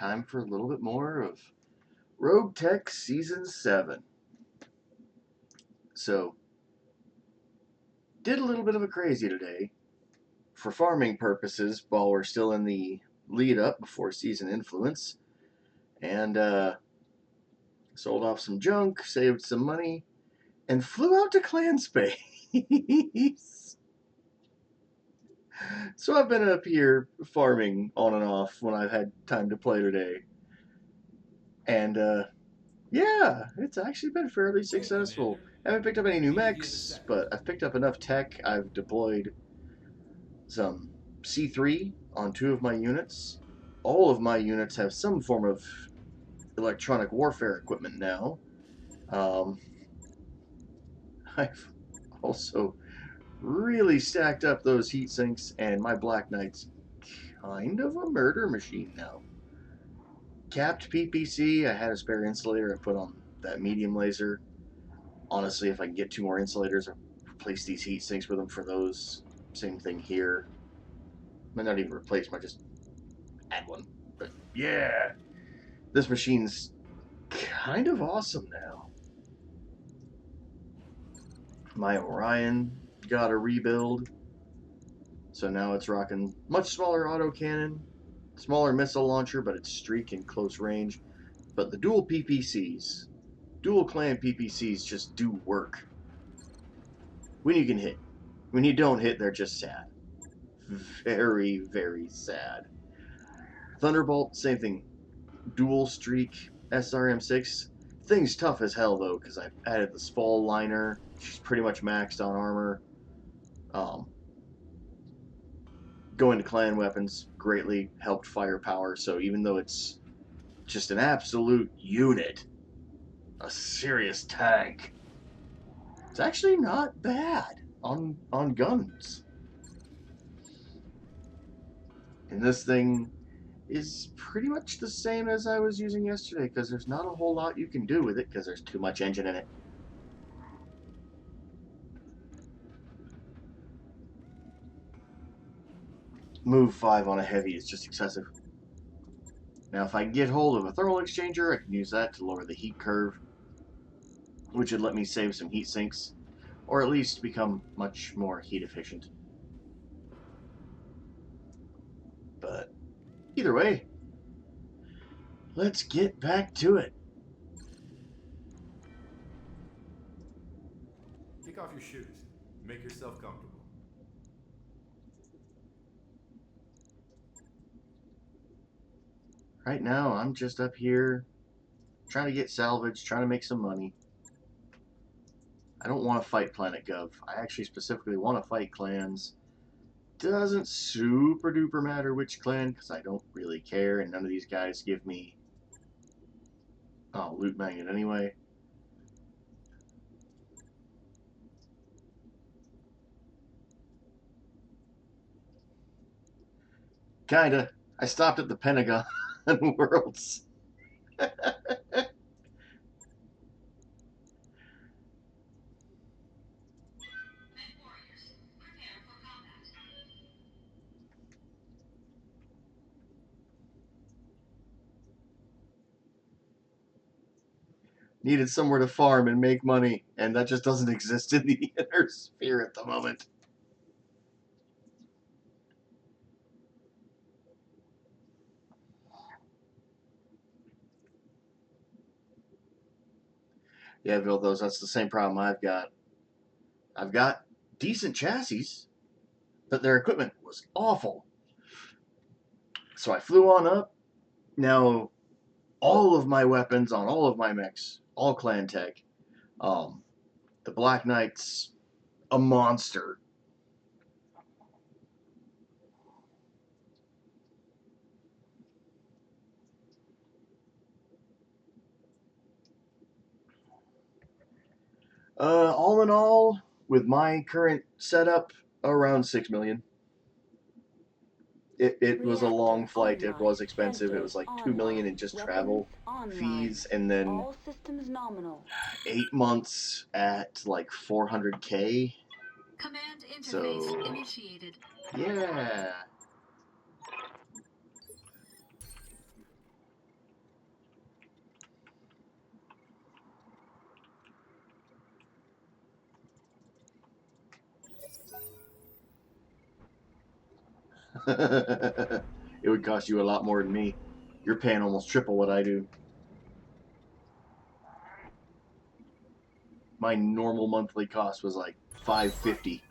time for a little bit more of Rogue Tech Season 7. So, did a little bit of a crazy today for farming purposes while we're still in the lead up before season influence. And sold off some junk, saved some money, and flew out to clan space. So I've been up here farming on and off when I've had time to play today. And yeah, it's actually been fairly successful. I haven't picked up any new mechs, but I've picked up enough tech. I've deployed some C3 on 2 of my units. All of my units have some form of electronic warfare equipment now. I've also really stacked up those heat sinks, and my Black Knight's kind of a murder machine now. Capped PPC, I had a spare insulator I put on that medium laser. Honestly, if I can get 2 more insulators, I'll replace these heat sinks with them for those. Same thing here. Might not even replace, might just add one. But yeah, this machine's kind of awesome now. My Orion got a rebuild, so now it's rocking much smaller autocannon, smaller missile launcher, but it's streak in close range. But the dual PPCs, dual clan PPCs just do work. When you can hit. When you don't hit, they're just sad. Very, very sad. Thunderbolt, same thing. Dual streak SRM6. Thing's tough as hell, though, because I've added the Spall liner. She's pretty much maxed on armor. Going to clan weapons greatly helped firepower, so even though it's just an absolute unit, a serious tank, it's actually not bad on guns. And this thing is pretty much the same as I was using yesterday, because there's not a whole lot you can do with it because there's too much engine in it. Move 5 on a heavy is just excessive. Now if I get hold of a thermal exchanger, I can use that to lower the heat curve, which would let me save some heat sinks, or at least become much more heat efficient. But either way, let's get back to it. Kick off your shoes. Make yourself comfortable. Right now, I'm just up here trying to get salvage, trying to make some money. I don't want to fight Planet Gov. I actually specifically want to fight clans. Doesn't super duper matter which clan, because I don't really care, and none of these guys give me loot magnet anyway. Kinda. I stopped at the Pentagon Worlds. Needed somewhere to farm and make money, and that just doesn't exist in the inner sphere at the moment. Yeah, Bill, that's the same problem I've got. I've got decent chassis, but their equipment was awful. So I flew on up. Now, all of my weapons on all of my mechs, all clan tech. The Black Knight's a monster. All in all, with my current setup, around 6 million. It was a long flight. It was expensive. It was like 2 million in just travel fees, and then all systems nominal. 8 months at like 400K. Command interface So initiated. yeah. It would cost you a lot more than me. You're paying almost triple what I do. My normal monthly cost was like $550.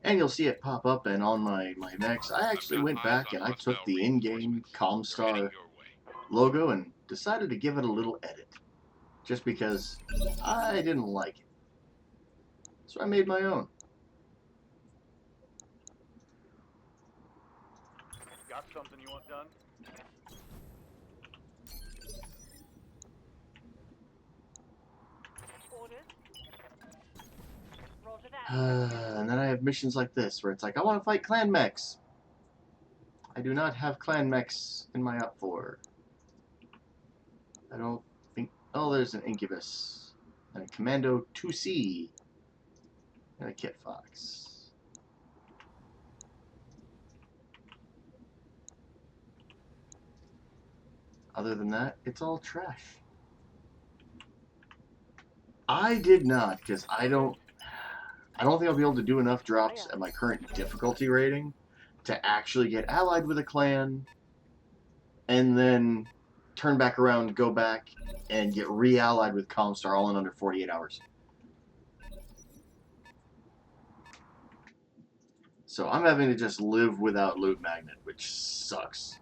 And you'll see it pop up, and on my mechs, I actually went back and I took the in-game Comstar logo and decided to give it a little edit. Just because I didn't like it. So I made my own. Got something you want done? And then I have missions like this, where it's like, I want to fight clan mechs. I do not have clan mechs in my up 4. I don't think... Oh, there's an Incubus. And a Commando 2C. And a Kit Fox. Other than that, it's all trash. I did not, because I don't think I'll be able to do enough drops at my current difficulty rating to actually get allied with a clan and then turn back around, go back, and get re-allied with Comstar all in under 48 hours. So I'm having to just live without Loot Magnet, which sucks.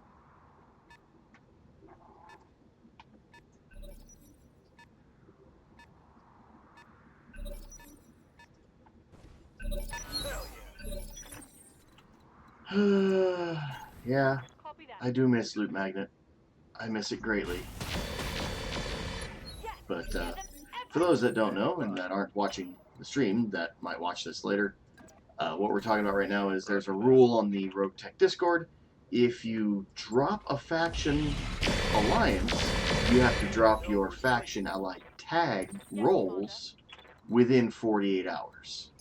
Yeah, I do miss Loot Magnet. I miss it greatly. But for those that don't know and that aren't watching the stream, that might watch this later, what we're talking about right now is there's a rule on the Rogue Tech Discord. If you drop a faction alliance, you have to drop your faction allied tag rolls within 48 hours.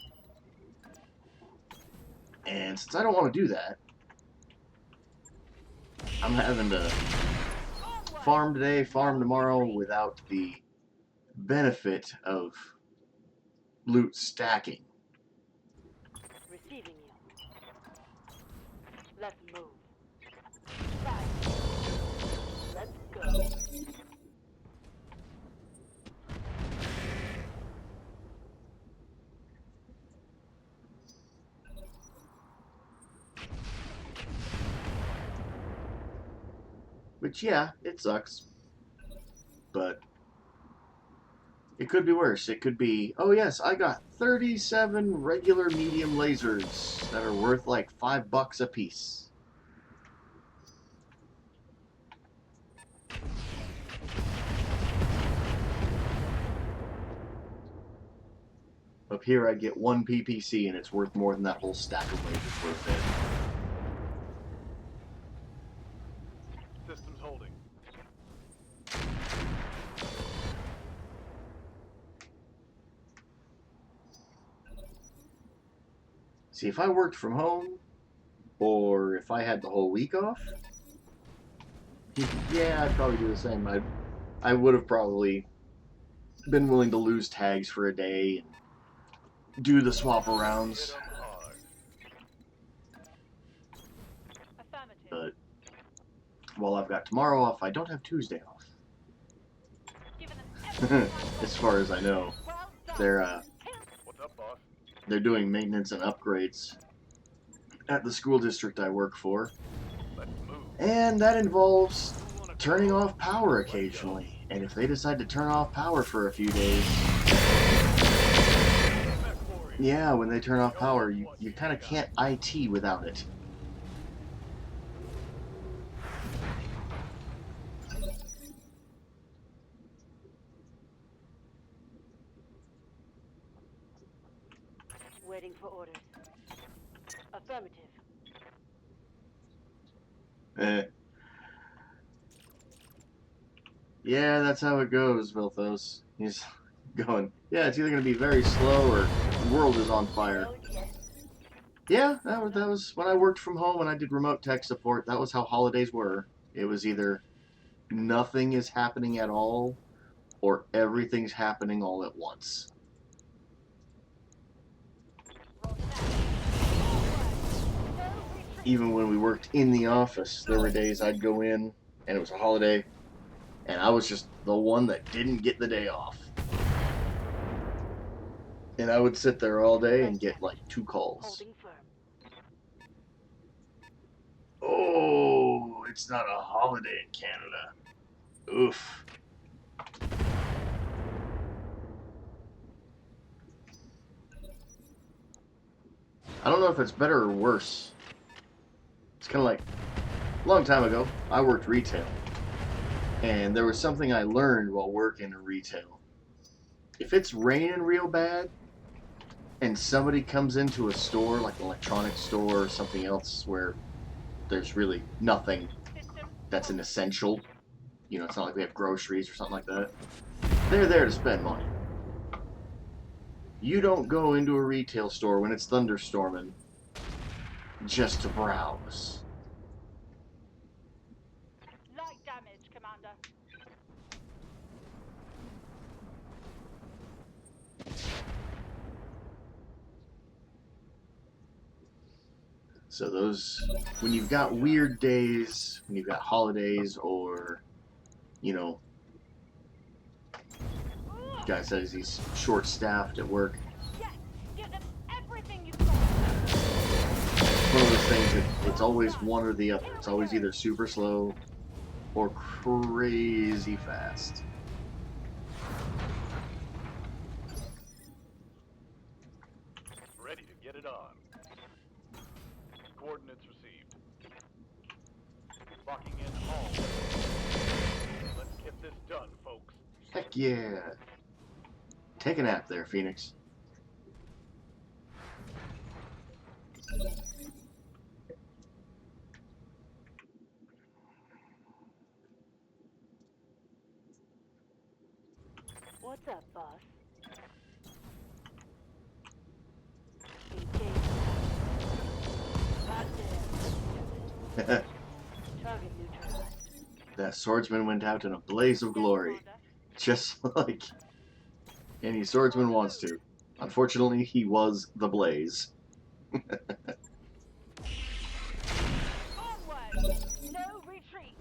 And since I don't want to do that, I'm having to farm today, farm tomorrow without the benefit of loot stacking. Receiving you. Let's move. Right. Let's go. Which, yeah, it sucks. But it could be worse. It could be, oh yes, I got 37 regular medium lasers that are worth like $5 a piece. Up here I get 1 PPC and it's worth more than that whole stack of lasers worth it. Systems holding. See, if I worked from home, or if I had the whole week off, yeah, I'd probably do the same. I would have probably been willing to lose tags for a day and do the swap arounds. But while I've got tomorrow off, I don't have Tuesday off. As far as I know, they're doing maintenance and upgrades at the school district I work for, and that involves turning off power occasionally. And if they decide to turn off power for a few days, yeah, when they turn off power, you kind of can't IT without it. Waiting for orders. Affirmative. Yeah, that's how it goes, Vilthos. He's going, yeah, it's either going to be very slow or the world is on fire. Yeah, that was when I worked from home and I did remote tech support. That was how holidays were. It was either nothing is happening at all, or everything's happening all at once. Even when we worked in the office, there were days I'd go in and it was a holiday and I was just the one that didn't get the day off. And I would sit there all day and get like 2 calls. Holding firm. Oh, it's not a holiday in Canada. Oof. I don't know if it's better or worse. It's kind of like, a long time ago, I worked retail. And there was something I learned while working in retail. If it's raining real bad, and somebody comes into a store, like an electronics store or something else where there's really nothing that's an essential, you know, it's not like we have groceries or something like that, they're there to spend money. You don't go into a retail store when it's thunderstorming just to browse. Light damage, Commander. So those, when you've got weird days, when you've got holidays, or, you know, guy says he's short-staffed at work. Yes, give them everything you've got. It's one of those things that it's always one or the other. It's always either super slow or crazy fast. Ready to get it on. Coordinates received. Locking in all. Let's get this done, folks. Heck yeah. Take a nap there, Phoenix. What's up, boss? Engage. Goddamn. Target neutralized. That swordsman went out in a blaze of glory, just like any swordsman wants to. Unfortunately, he was the blaze. Onward! No retreat!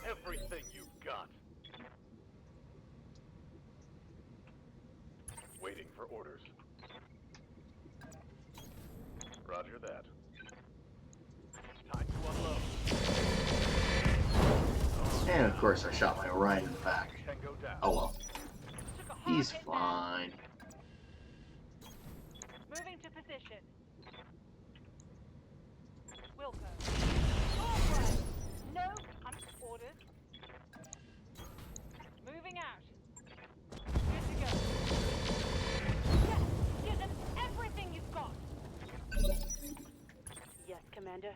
Everything you've got. Waiting for orders. Roger that. Time to unload. And of course, I shot my Orion in the back. Tango down. Oh well. Took a hard He's hit there. fine. Moving to position. Wilco. Forward. No, I'm orders. Moving out. Good to go. Yes, give them everything you've got. Yes, Commander.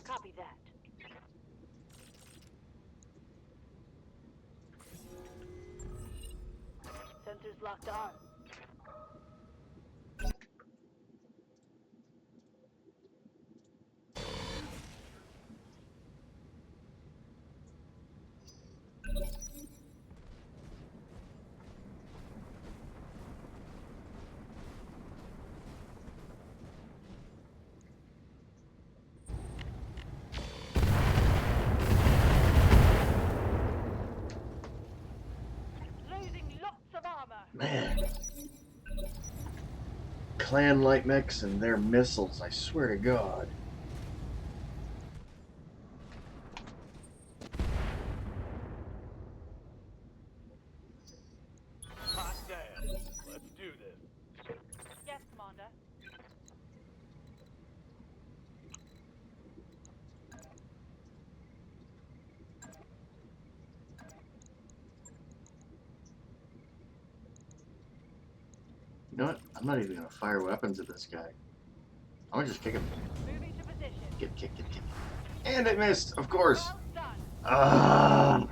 Copy that. Sensors locked on. Losing lots of armor. Man. Clan light mechs and their missiles, I swear to God. You know what? I'm not even gonna fire weapons at this guy. I'm gonna just kick him. Moving to position. Kick. And it missed, of course. Well done. Ah!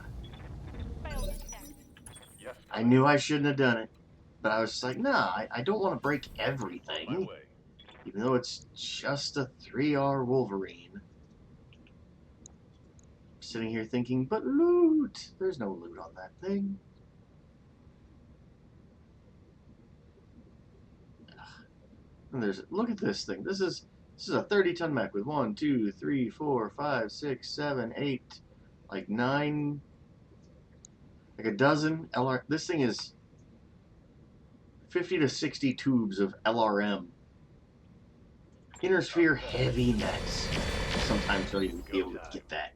Failed to connect. Yes, I knew I shouldn't have done it. But I was just like, nah, I don't want to break on my everything. way. Even though it's just a 3R Wolverine. Sitting here thinking, but loot! There's no loot on that thing. And look at this thing. This is a 30-ton mech with 1, 2, 3, 4, 5, 6, 7, 8, like 9, like a dozen LR. This thing is 50 to 60 tubes of LRM. Inner sphere heavy mechs. Sometimes don't even be able to get that.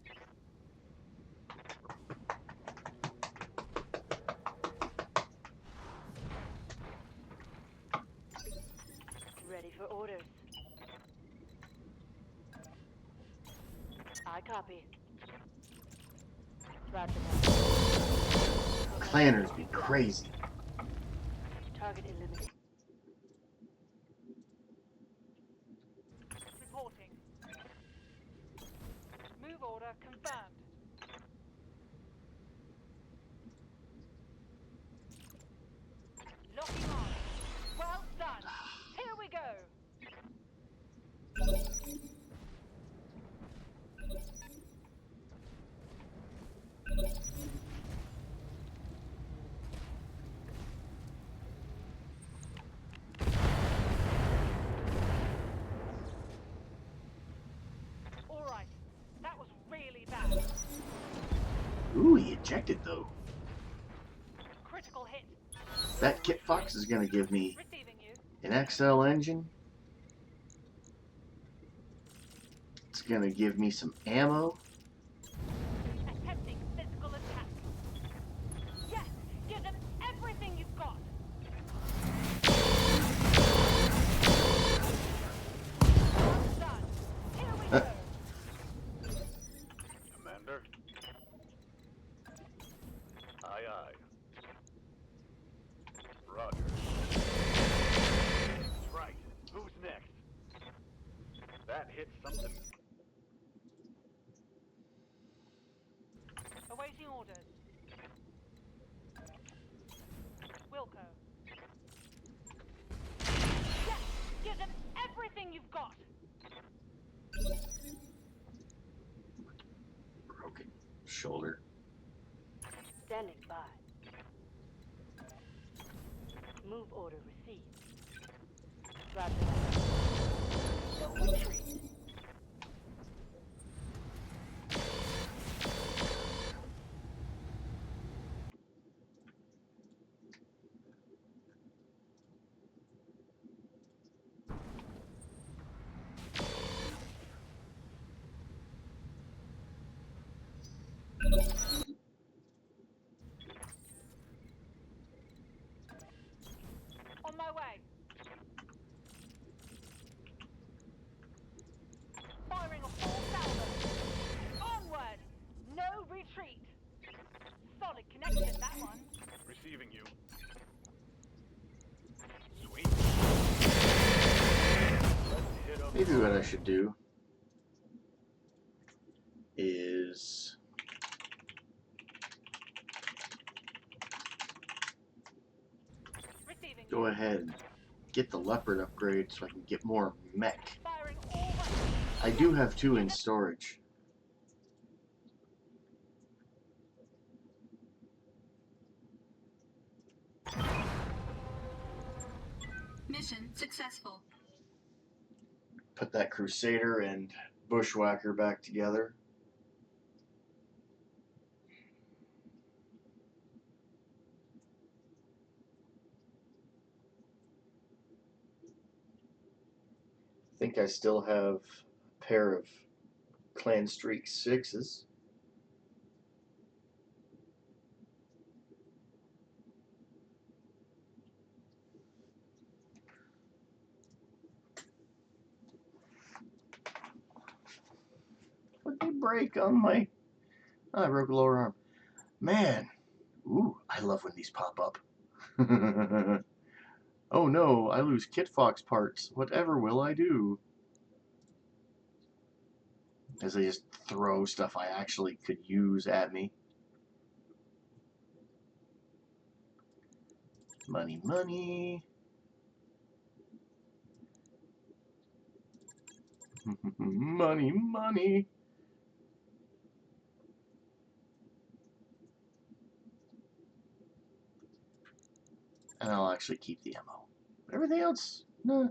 Ready for orders. I copy. Roger that. Clanners be crazy. Target eliminated. Reporting. Move order confirmed. Locking on. Well done. Here we go. All right. That was really bad. Ooh, he ejected though. Critical hit. That Kit Fox is gonna give me Receiving you. an XL engine. It's gonna give me some ammo. Attempting physical attack. Yes, give them everything you've got. Well done. Here we go. Commander. Aye. Roger. That's right. Who's next? That hit something. Awaiting orders. Wilco. Yes, give them everything you've got. Broken shoulder. Standing by. Move order received. Roger that. No retreat. On my way. Firing a full salvo. Onward. No retreat. Solid connection, that one. Receiving you. Sweet. Let's hit up. Maybe what I should do is Receiving go you. ahead and get the Leopard upgrade so I can get more mech. Firing all weapons. I do have 2 in storage. Mission successful. Put that Crusader and Bushwhacker back together. I think I still have a pair of Clan Streak 6s. What did they break on my... Oh, I broke a lower arm. Man, ooh, I love when these pop up. Oh no, I lose Kit Fox parts. Whatever will I do? As they just throw stuff I actually could use at me. Money, money. Money, money. And I'll actually keep the ammo. Everything else, nah.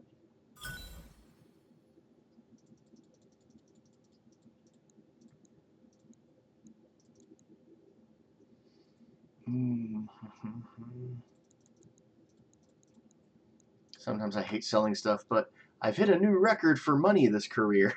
Sometimes I hate selling stuff, but I've hit a new record for money this career.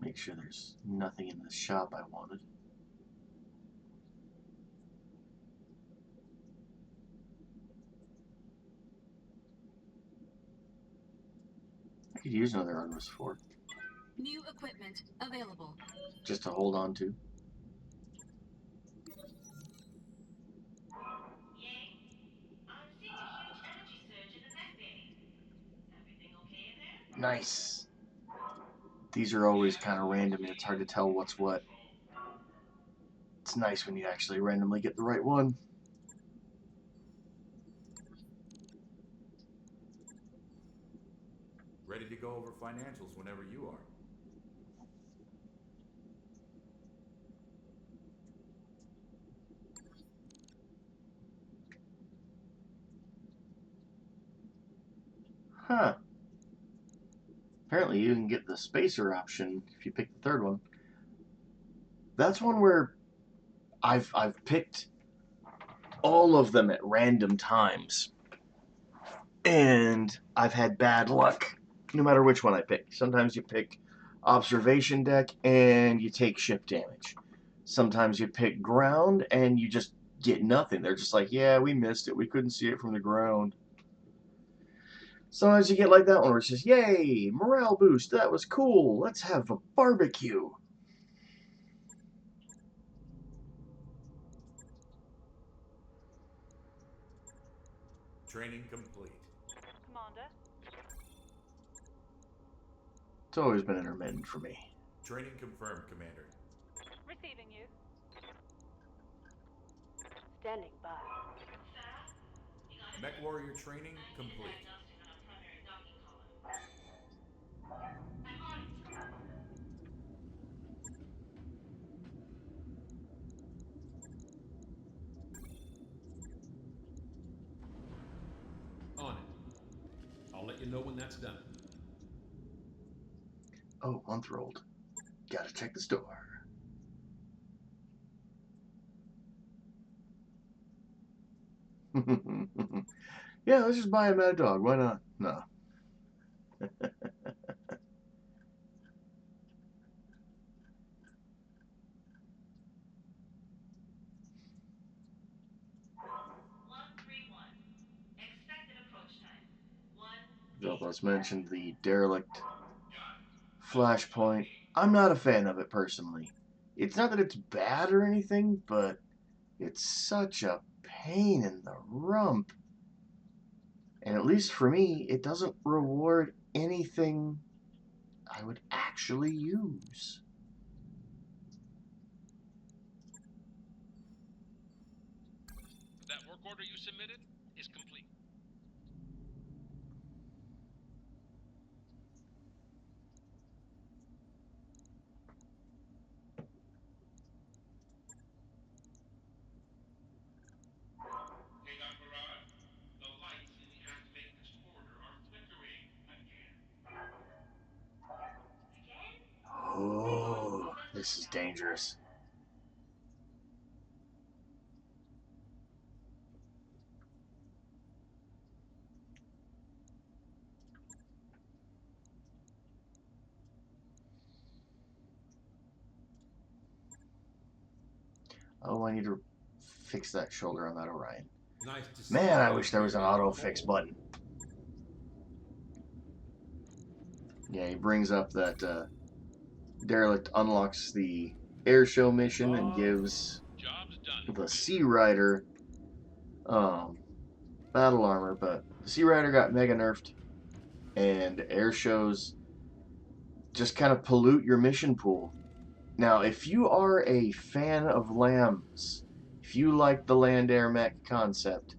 Make sure there's nothing in the shop I wanted. I could use another Artemis 4 New equipment available. just to hold on to. Yang, I'm seeing a huge energy surge in the med bay. Everything okay in there? Nice. These are always kind of random and it's hard to tell what's what. It's nice when you actually randomly get the right one. Ready to go over financials whenever you are. Huh. Apparently you can get the spacer option if you pick the third one. That's one where I've picked all of them at random times. And I've had bad luck no matter which one I pick. Sometimes you pick observation deck and you take ship damage. Sometimes you pick ground and you just get nothing. They're just like, yeah, we missed it. We couldn't see it from the ground. Sometimes you get like that one where it's just, yay, morale boost. That was cool. Let's have a barbecue. Training complete. Commander. It's always been intermittent for me. Training confirmed, Commander. Receiving you. Standing by. Mech Warrior training complete. On it. I'll let you know when that's done. Oh, month rolled. Gotta check the store. Yeah, let's just buy a Mad Dog. Why not? No. 131. Expected approach time. 1. Let's mention the derelict flashpoint. I'm not a fan of it personally. It's not that it's bad or anything, but it's such a pain in the rump. And at least for me, it doesn't reward anything I would actually use. order you submitted is complete. Hey, Doc Barad, the lights in the aft maintenance corridor are flickering again. Again? Oh, this is dangerous. Oh, I need to fix that shoulder on that Orion. Nice to see Man, you I out wish there here was an in auto control. fix button. Yeah, he brings up that Derelict unlocks the air show mission and gives Job's done. the Sea Rider um, battle armor, but the Sea Rider got mega nerfed, and air shows just kind of pollute your mission pool. Now, if you are a fan of lambs, if you like the land air mech concept,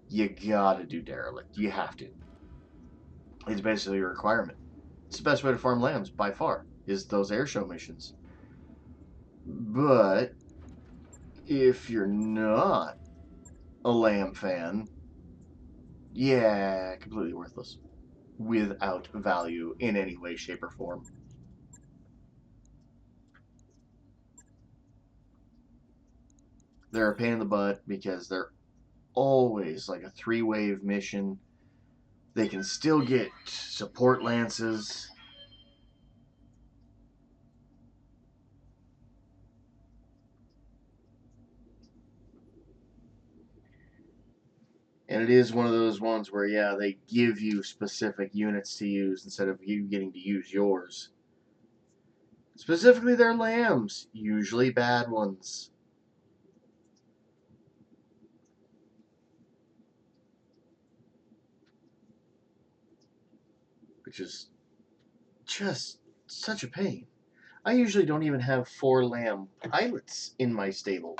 you gotta do Derelict. You have to. It's basically a requirement. It's the best way to farm lambs by far, is those air show missions. But if you're not a lamb fan, yeah, completely worthless. Without value in any way, shape, or form. They're a pain in the butt because they're always like a 3-wave mission. They can still get support lances. And it is one of those ones where, yeah, they give you specific units to use instead of you getting to use yours. Specifically, their lambs, usually bad ones. Which is just such a pain. I usually don't even have 4 lamb pilots in my stable.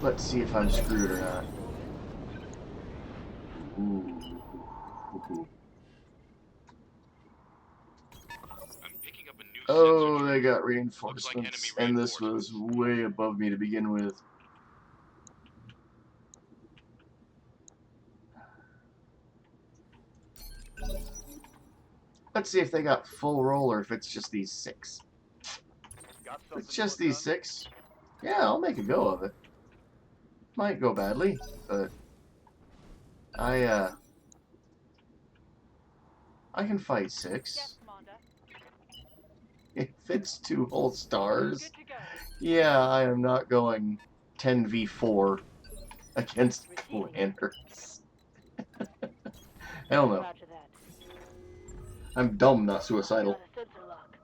Let's see if I'm screwed or not. Ooh. I'm picking up a new Oh, sensor. they got Looks like enemy reinforcements, and this was reinforcements. way above me to begin with. Let's see if they got full roll or if it's just these 6. Got If something it's you just want these done? 6, yeah, I'll make a go of it. Might go badly, but I can fight Yes, 6. Commander. If it's 2 whole stars, Good to go. yeah, I am not going 10v4 against Receiving. Landers. Hell no. Roger that. I'm dumb, not suicidal. Got a sensor lock.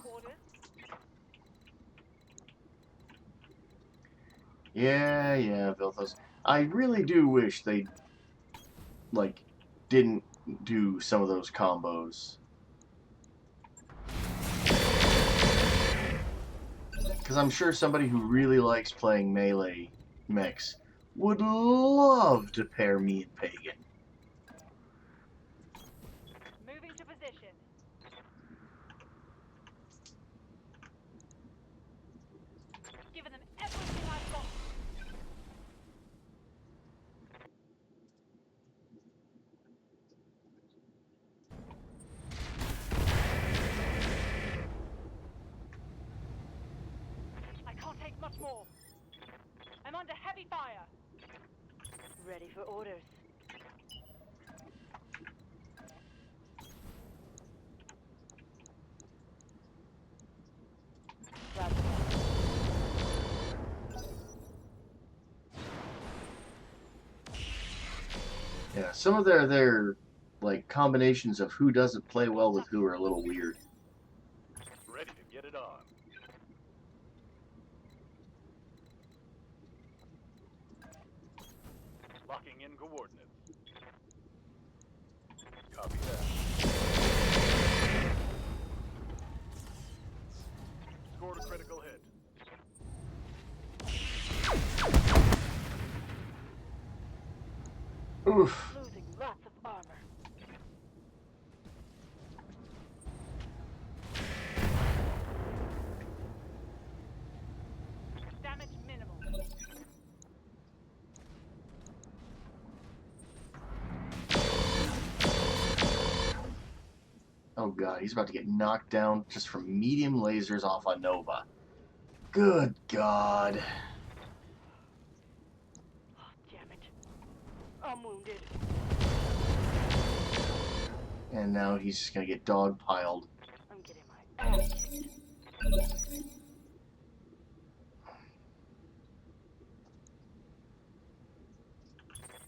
Orders. Yeah, Vilthos. I really do wish they, like, didn't do some of those combos. Because I'm sure somebody who really likes playing melee mechs would love to pair me and Pagan. Moving to position. Giving them everything I've got. I can't take much more. I'm under heavy fire. Ready for orders. Roger. Yeah, some of their like combinations of who doesn't play well with who are a little weird. Ready to get it on. Locking in coordinates. Copy that. Scored a critical hit. Oof. Losing lots of armor. Damage minimal. Oh god, he's about to get knocked down just from medium lasers off a Nova. Good god. Oh, damn it. I'm wounded. And now he's just gonna get dogpiled. I'm getting my ass kicked.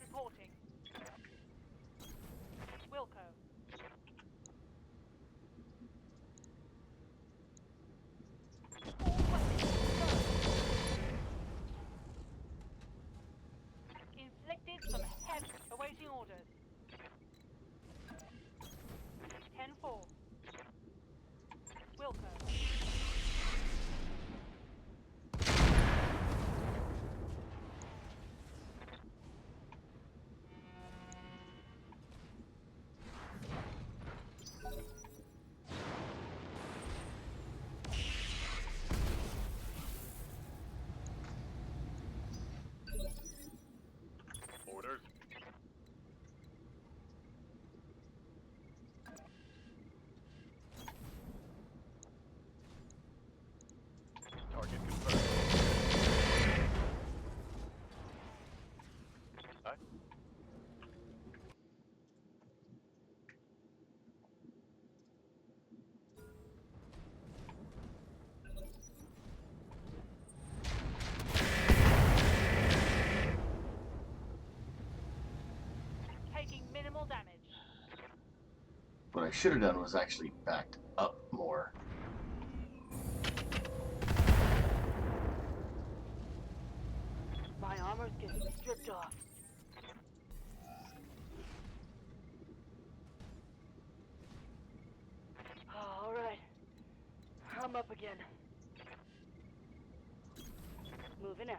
Reporting. Wilco. All weapons go. Inflicted some heavy awaiting orders. 10-4. Wilco. Orders. Target confirmed. Aye. Taking minimal damage. What I should have done was actually backed up more. My armor's getting stripped off. All right. I'm up again. Moving out.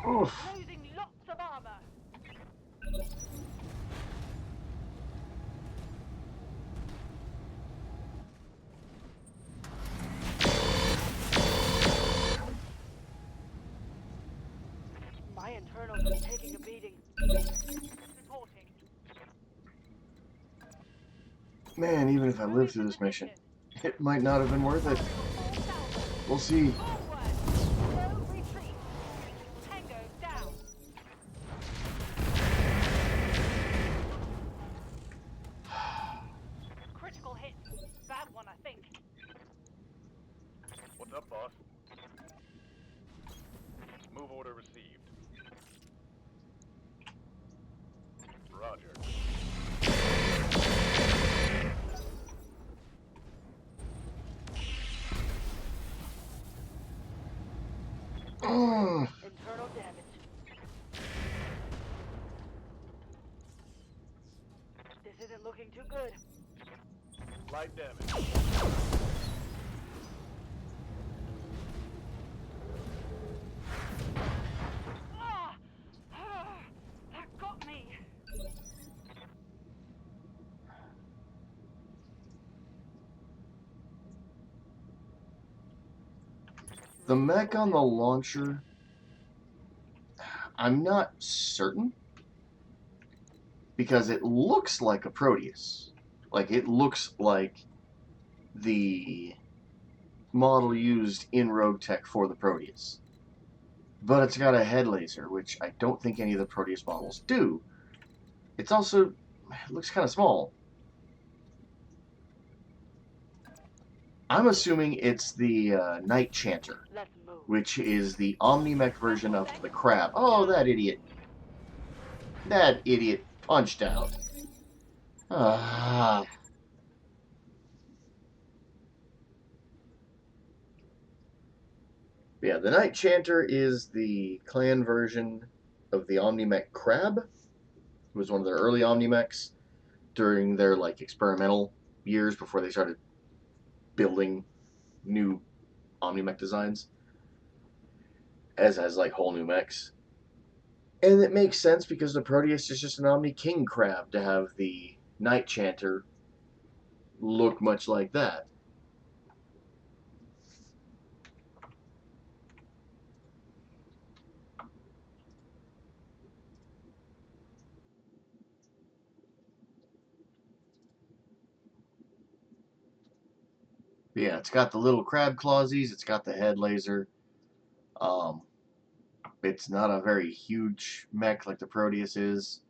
Oof. Losing lots of armor. My internals are taking a beating. Reporting. Man, even if I live through this mission, it might not have been worth it. We'll see. Forward. No retreat. Tango down. Critical hit. Bad one, I think. What's up, boss? order received. Roger. Internal damage. This isn't looking too good. Light damage. Ah! That got me. The mech on the launcher, I'm not certain, because it looks like a Proteus. Like, it looks like the model used in Rogue Tech for the Proteus. But it's got a head laser, which I don't think any of the Proteus models do. It's also, it looks kind of small. I'm assuming it's the Night Chanter, Let's move. which is the Omni-Mech version of the Crab. Oh, that idiot. That idiot punched out. Ah. Yeah, the Night Chanter is the clan version of the Omni-Mech Crab. It was one of their early Omni-Mechs during their like experimental years before they started building new Omni-Mech designs as like whole new mechs. And it makes sense because the Proteus is just an Omni King Crab to have the Night Chanter look much like that. But yeah, it's got the little crab clawsies, it's got the head laser. Um, it's not a very huge mech like the Proteus is.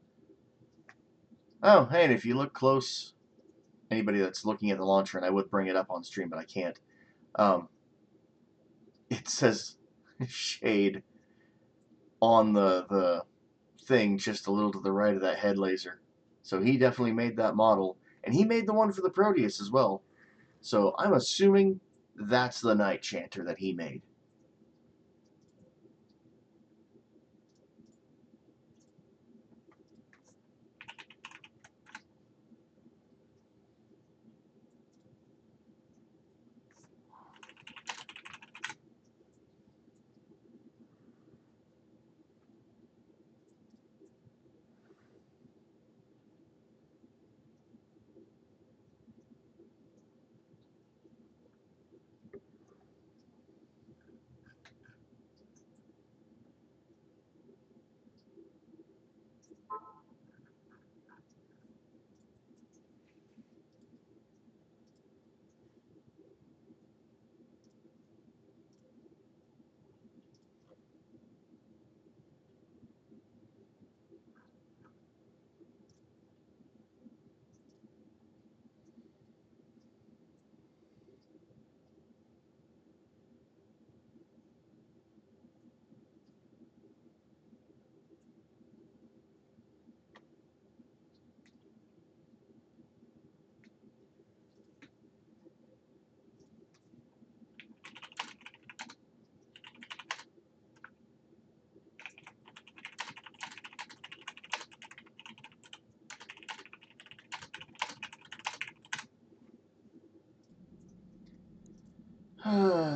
Oh, hey, and if you look close, anybody that's looking at the launcher, and I would bring it up on stream, but I can't. It says shade on the thing just a little to the right of that head laser. So he definitely made that model, and he made the one for the Proteus as well. So I'm assuming that's the Night Chanter that he made.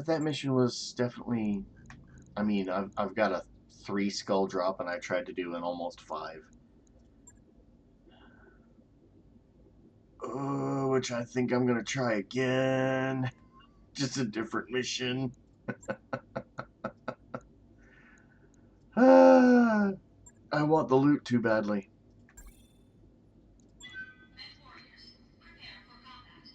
That mission was definitely. I mean, I've got a 3 skull drop, and I tried to do an almost 5. Which I think I'm gonna try again. Just a different mission. I want the loot too badly. Warriors, prepare for combat.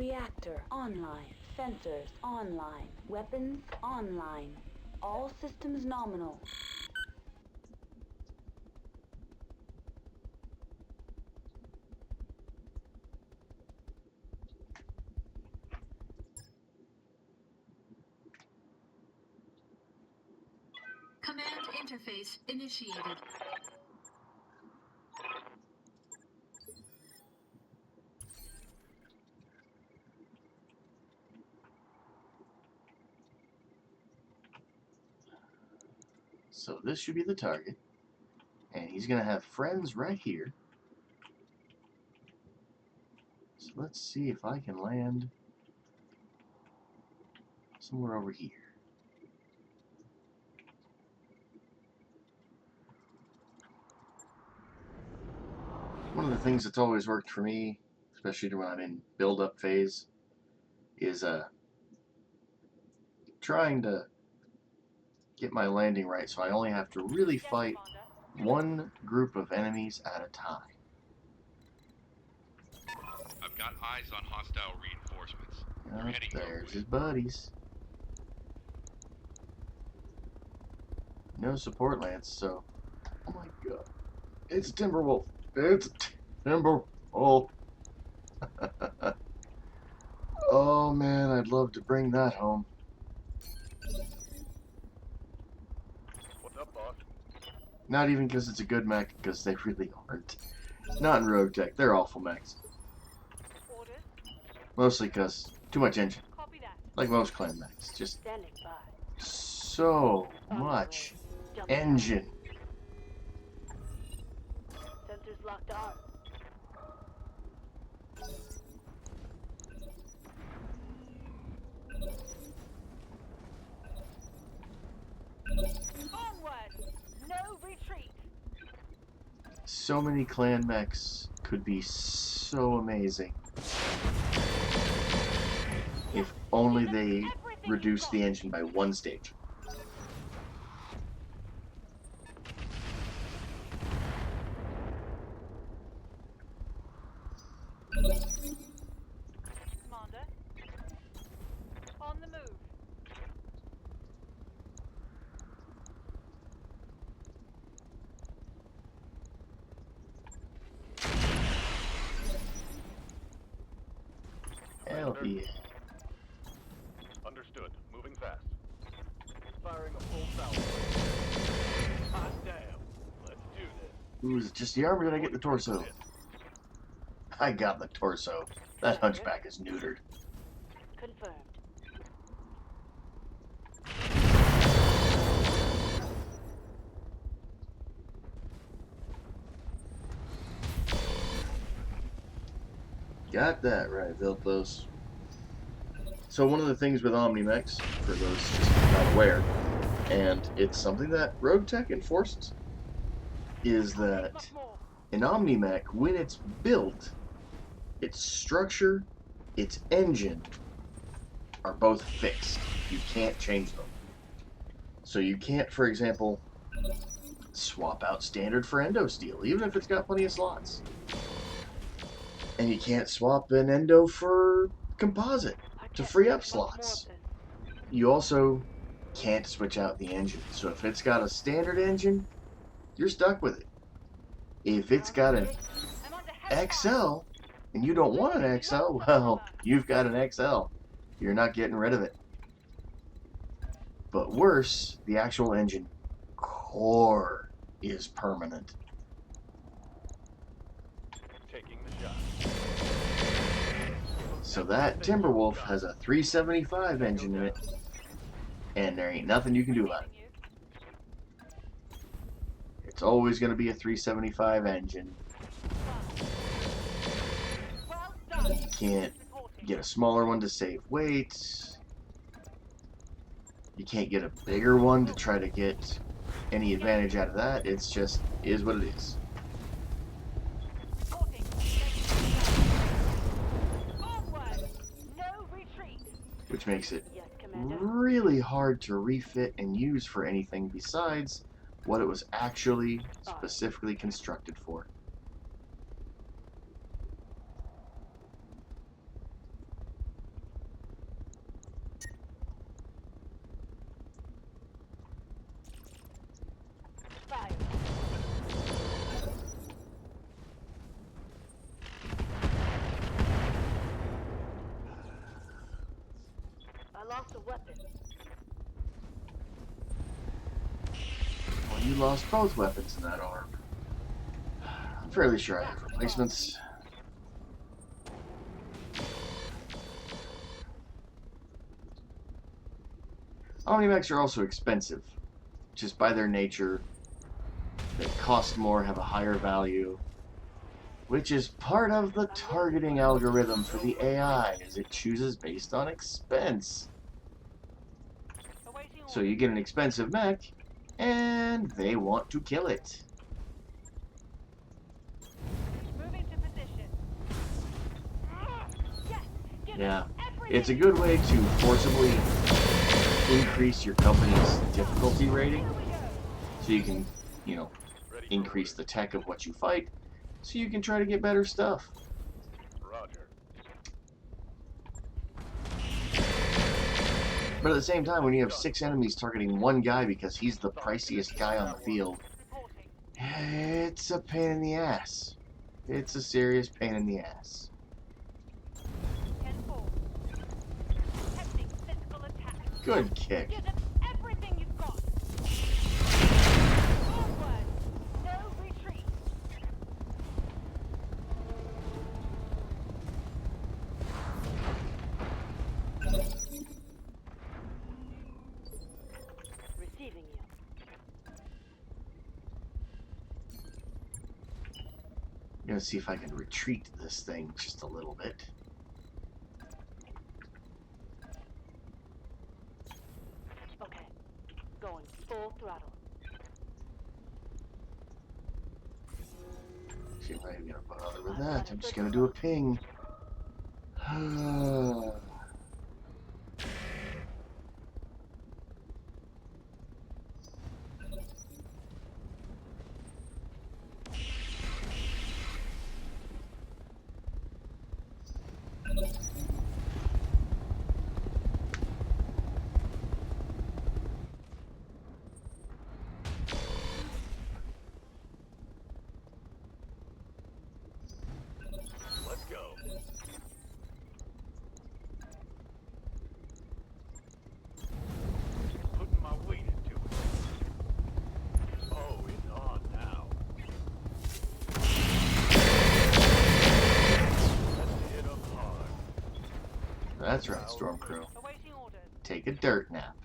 Reactor online. Sensors online. Weapons online. All systems nominal. Command interface initiated. So this should be the target. And he's going to have friends right here. So let's see if I can land somewhere over here. One of the things that's always worked for me, especially when I'm in build-up phase, is trying to get my landing right so I only have to really Yes, fight Commander. one group of enemies at a time. I've got eyes on hostile reinforcements. They're Oh, heading your there's way. his buddies. No support lance, so... Oh my god. It's a Timberwolf. It's a Timberwolf. Oh man, I'd love to bring that home. What's up, boss? Not even because it's a good mech, because they really aren't. Not in Rogue Tech, they're awful mechs. Orders. Mostly because too much engine. Copy that. Like most clan mechs. Just Standing by. so much engine. Sensors locked on. Onward. No retreat. So many clan mechs could be so amazing if only they reduced the engine by one stage. Commander. On the move. Hell yeah. Understood. Moving fast. Firing a full salvo. Hot damn. Let's do this. Ooh, is it just the arm or did I get the torso? I got the torso. That hunchback is neutered. Confirmed. Got that right, Vilthos. So one of the things with Omni-Mechs, for those just not aware, and it's something that Rogue Tech enforces, is that Much more. an Omni-Mech, when it's built, its structure, its engine, are both fixed. You can't change them. So you can't, for example, swap out standard for endo steel, even if it's got plenty of slots. And you can't swap an endo for composite to free up slots. You also can't switch out the engine. So if it's got a standard engine, you're stuck with it. If it's got an I'm under heavy fire. XL, and you don't want an XL, well, you've got an XL. You're not getting rid of it. But worse, the actual engine core is permanent. Taking the shot. So that Timberwolf has a 375 engine in it, and there ain't nothing you can do about it. It's always going to be a 375 engine. Well done. You can't get a smaller one to save weight. You can't get a bigger one to try to get any advantage out of that. It's just is what it is. Reporting. Onward. No retreat. Which makes it Yes, Commander. really hard to refit and use for anything besides what it was actually specifically constructed for. lost a weapon. Well, you lost both weapons in that arm. I'm fairly sure I have replacements. Omnimex are also expensive. Just by their nature, they cost more, have a higher value, which is part of the targeting algorithm for the AI, as it chooses based on expense. Awaiting So orders. you get an expensive mech, and they want to kill it. Moving to position. Yes, give Yeah, them it's a everything. good way to forcibly increase your company's difficulty rating, Here we go. so you can, Ready for increase orders. the tech of what you fight, so you can try to get better stuff. Roger. But at the same time, when you have 6 enemies targeting one guy because he's the priciest guy on the field, Reporting. it's a pain in the ass. It's a serious pain in the ass. 10-4. Testing physical attack. Good kick. Give them everything you've got. Onward. No retreat. Receiving you. I'm gonna see if I can retreat this thing just a little bit. Okay. Going full throttle. See, I'm not even gonna bother with that. I'm just gonna do a ping. Let's go. Putting my weight into it. Oh, it's on now. Let's hit 'em hard. That's right, Stormcrow. Awaiting orders. Take a dirt nap.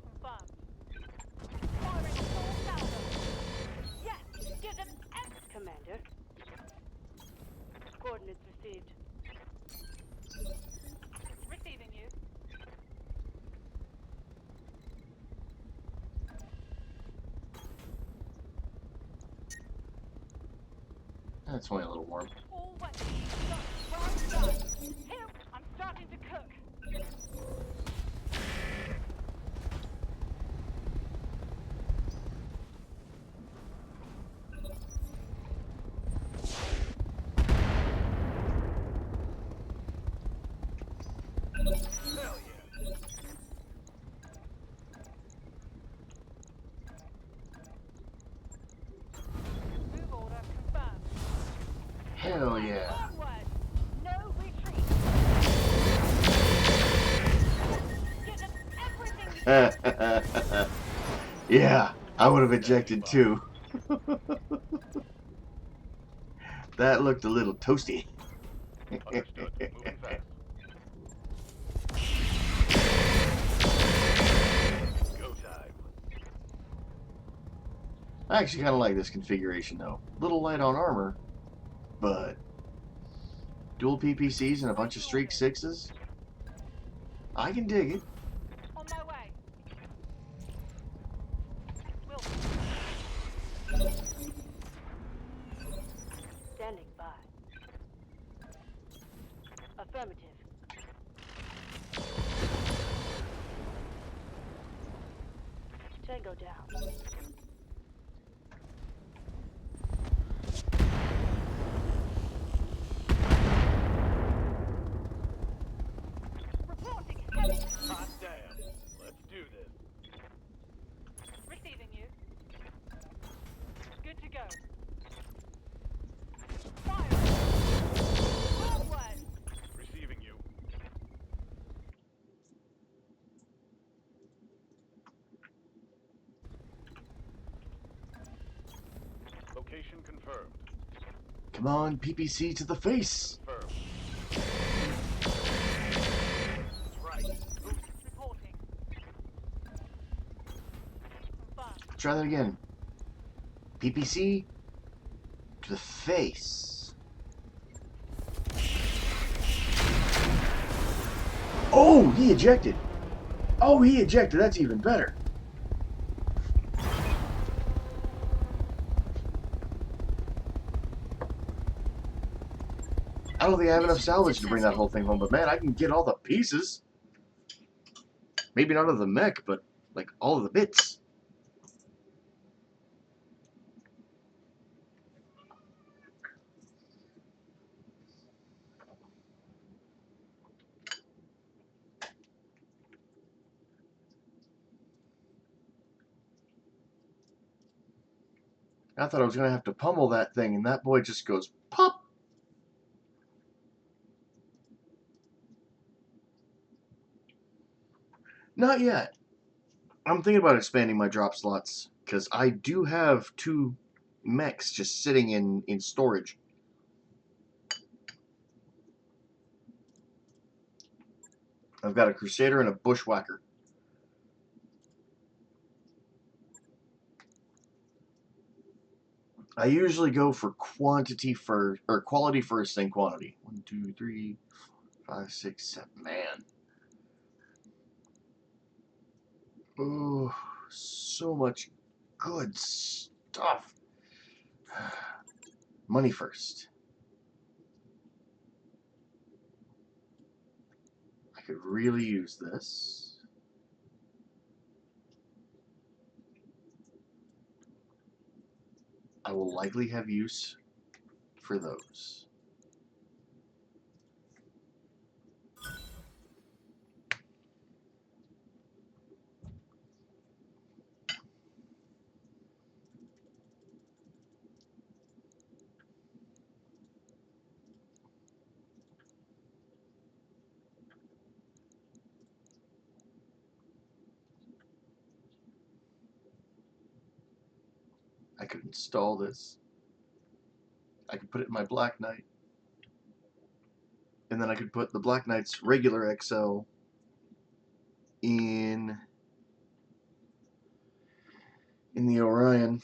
Confirmed. Firing a full salvo. Yes, give them Commander. Coordinates received. receiving you. That's only a little warm. All weapons. Done. Here, I'm starting to cook. Hell yeah. Move order confirmed. Hell yeah. Onward. No retreat. Give them everything. Yeah, I would have ejected too. That looked a little toasty. Understood. Moving fast. Go time. I actually kind of like this configuration though. Little light on armor, but dual PPCs and a bunch of streak 6s. I can dig it. On my way. Will Standing by. Affirmative. Tango down. reporting heavy. Hot damn. Let's do this. Receiving you. Good to go. confirmed. Come on, PPC to the face. Confirmed. Right. Boost reporting. Confirmed. Try that again. PPC to the face. Oh, he ejected. Oh, he ejected. That's even better. I don't think I have enough salvage to bring that whole thing home, but man, I can get all the pieces. Maybe not of the mech, but like all of the bits. I thought I was going to have to pummel that thing, and that boy just goes pop. Not yet. I'm thinking about expanding my drop slots, because I do have 2 mechs just sitting in storage. I've got a Crusader and a Bushwhacker. I usually go for quantity first, or quality first, then quantity. 1, 2, 3, 5, 6, 7. Man. Oh, so much good stuff. Money first. I could really use this. I will likely have use for those. I could install this. I could put it in my Black Knight. And then I could put the Black Knight's regular XL in the Orion.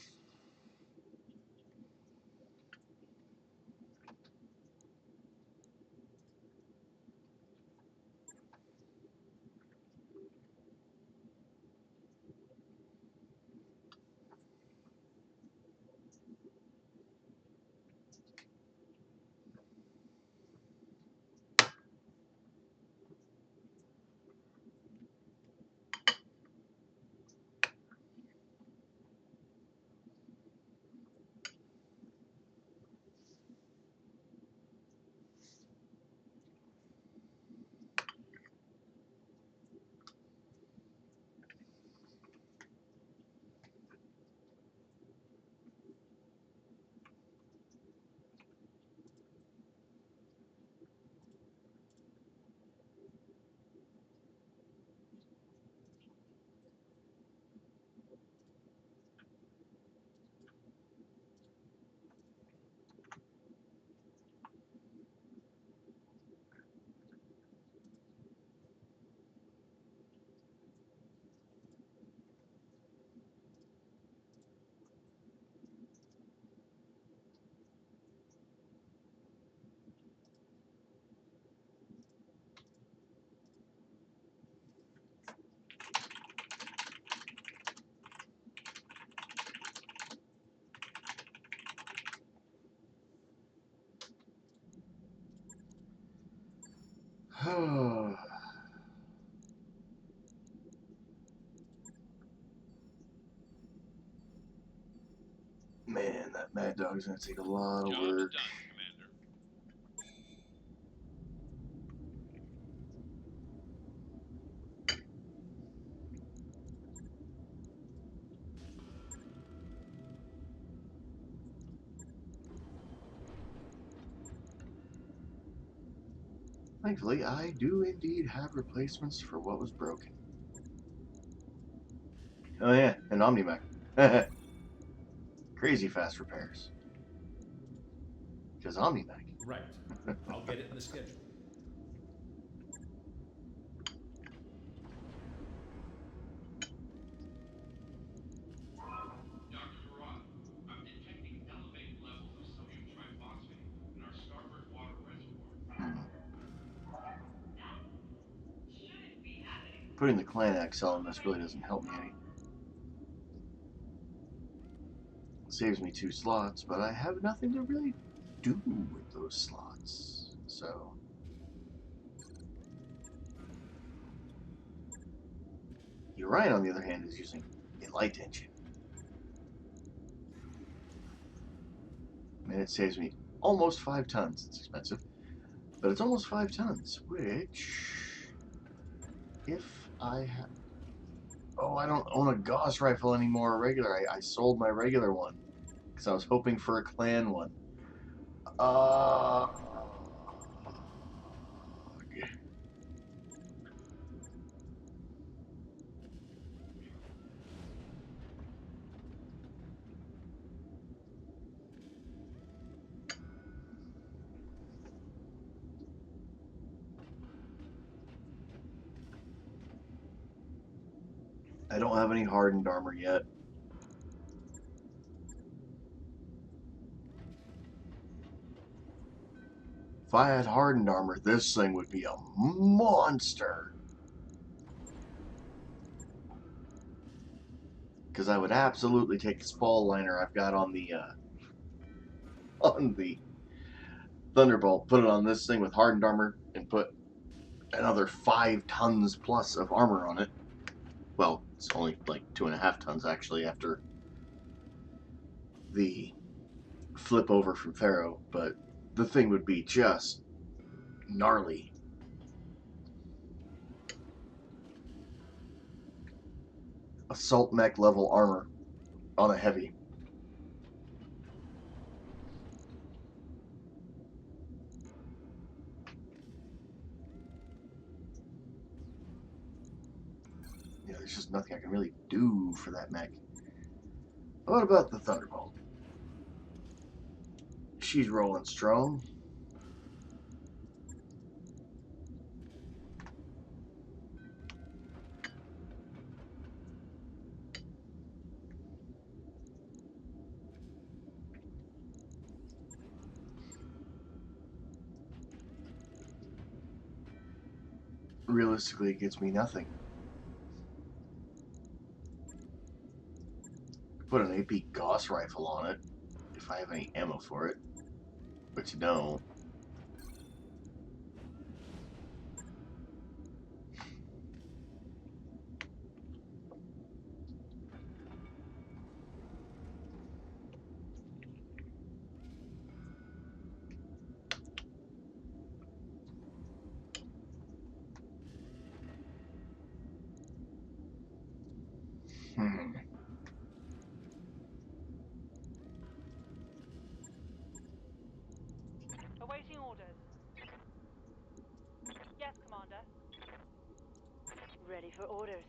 Man, that Mad Dog's gonna take a lot of Job work. done, Commander. Thankfully, I do indeed have replacements for what was broken. Oh yeah, an Omnimech. Crazy fast repairs. Because Omni-Mech. Right. I'll get it in the schedule. Dr. Murad, I'm detecting elevated levels of sodium triphosphate in our starboard water reservoir. That shouldn't be happening. Putting the clan Axle on this really doesn't help me any. It saves me 2 slots, but I have nothing to really do with those slots. So Orion, on the other hand, is using a light engine. And it saves me almost 5 tons. It's expensive, but it's almost 5 tons, which, if I have... Oh, I don't own a Gauss rifle anymore, regular. I sold my regular one, because I was hoping for a clan one. I don't have any hardened armor yet. If I had hardened armor, this thing would be a monster. Because I would absolutely take the spall liner I've got on the Thunderbolt, put it on this thing with hardened armor, and put another 5 tons plus of armor on it. Well, it's only like 2.5 tons actually after the flip over from Pharaoh, but the thing would be just gnarly. Assault mech level armor on a heavy. Yeah, there's just nothing I can really do for that mech. What about the Thunderbolt? She's rolling strong. Realistically, it gets me nothing. Put an AP Gauss rifle on it, if I have any ammo for it, but you don't. Hmm. Awaiting orders. Yes, Commander. Ready for orders.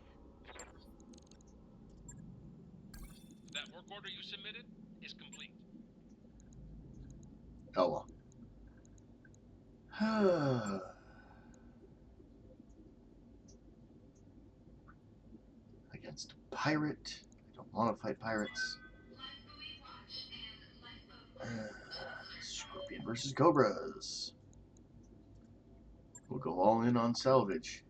That work order you submitted is complete. Oh well. Against a pirate. I don't want to fight pirates. Scorpion versus Cobras. We'll go all in on salvage.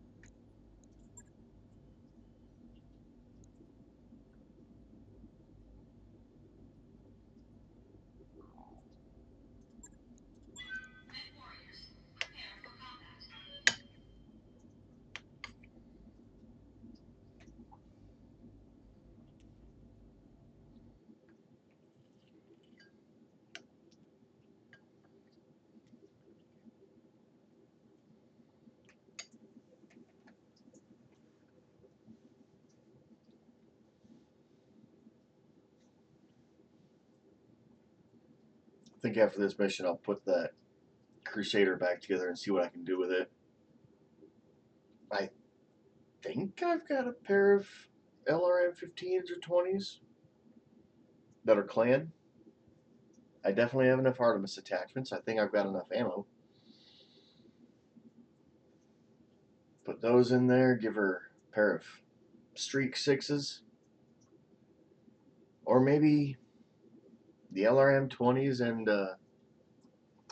I think after this mission, I'll put that Crusader back together and see what I can do with it. I think I've got a pair of LRM 15s or 20s that are clan. I definitely have enough Artemis attachments. I think I've got enough ammo. Put those in there. Give her a pair of Streak 6s. Or maybe the LRM 20s and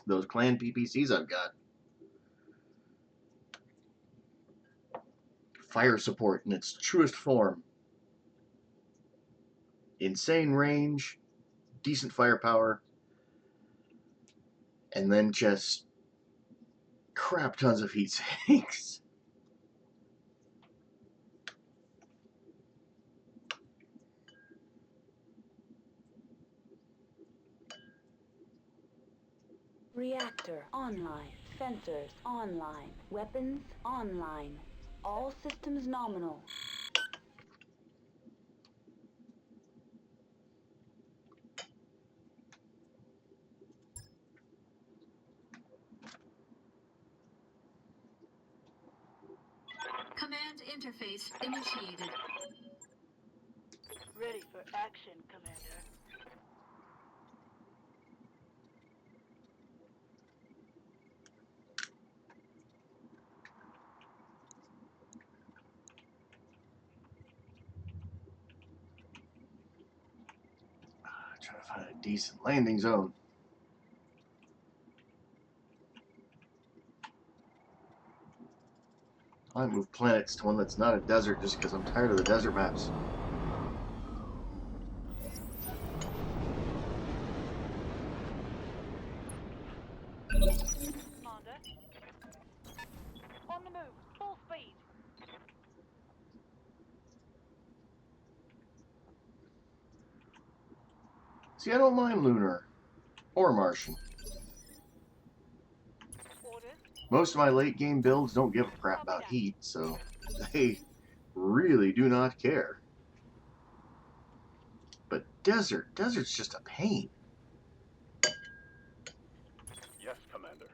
those clan PPCs I've got. Fire support in its truest form. Insane range, decent firepower, and then just crap tons of heat sinks. Reactor online. Sensors online. Weapons online. All systems nominal. Command interface initiated. Ready for action, Commander. Trying to find a decent landing zone. I might move planets to one that's not a desert just because I'm tired of the desert maps. Commander. On the move, full speed. See, I don't mind lunar or Martian. Orders. Most of my late game builds don't give a crap about heat, so they really do not care. But desert's just a pain. Yes, Commander.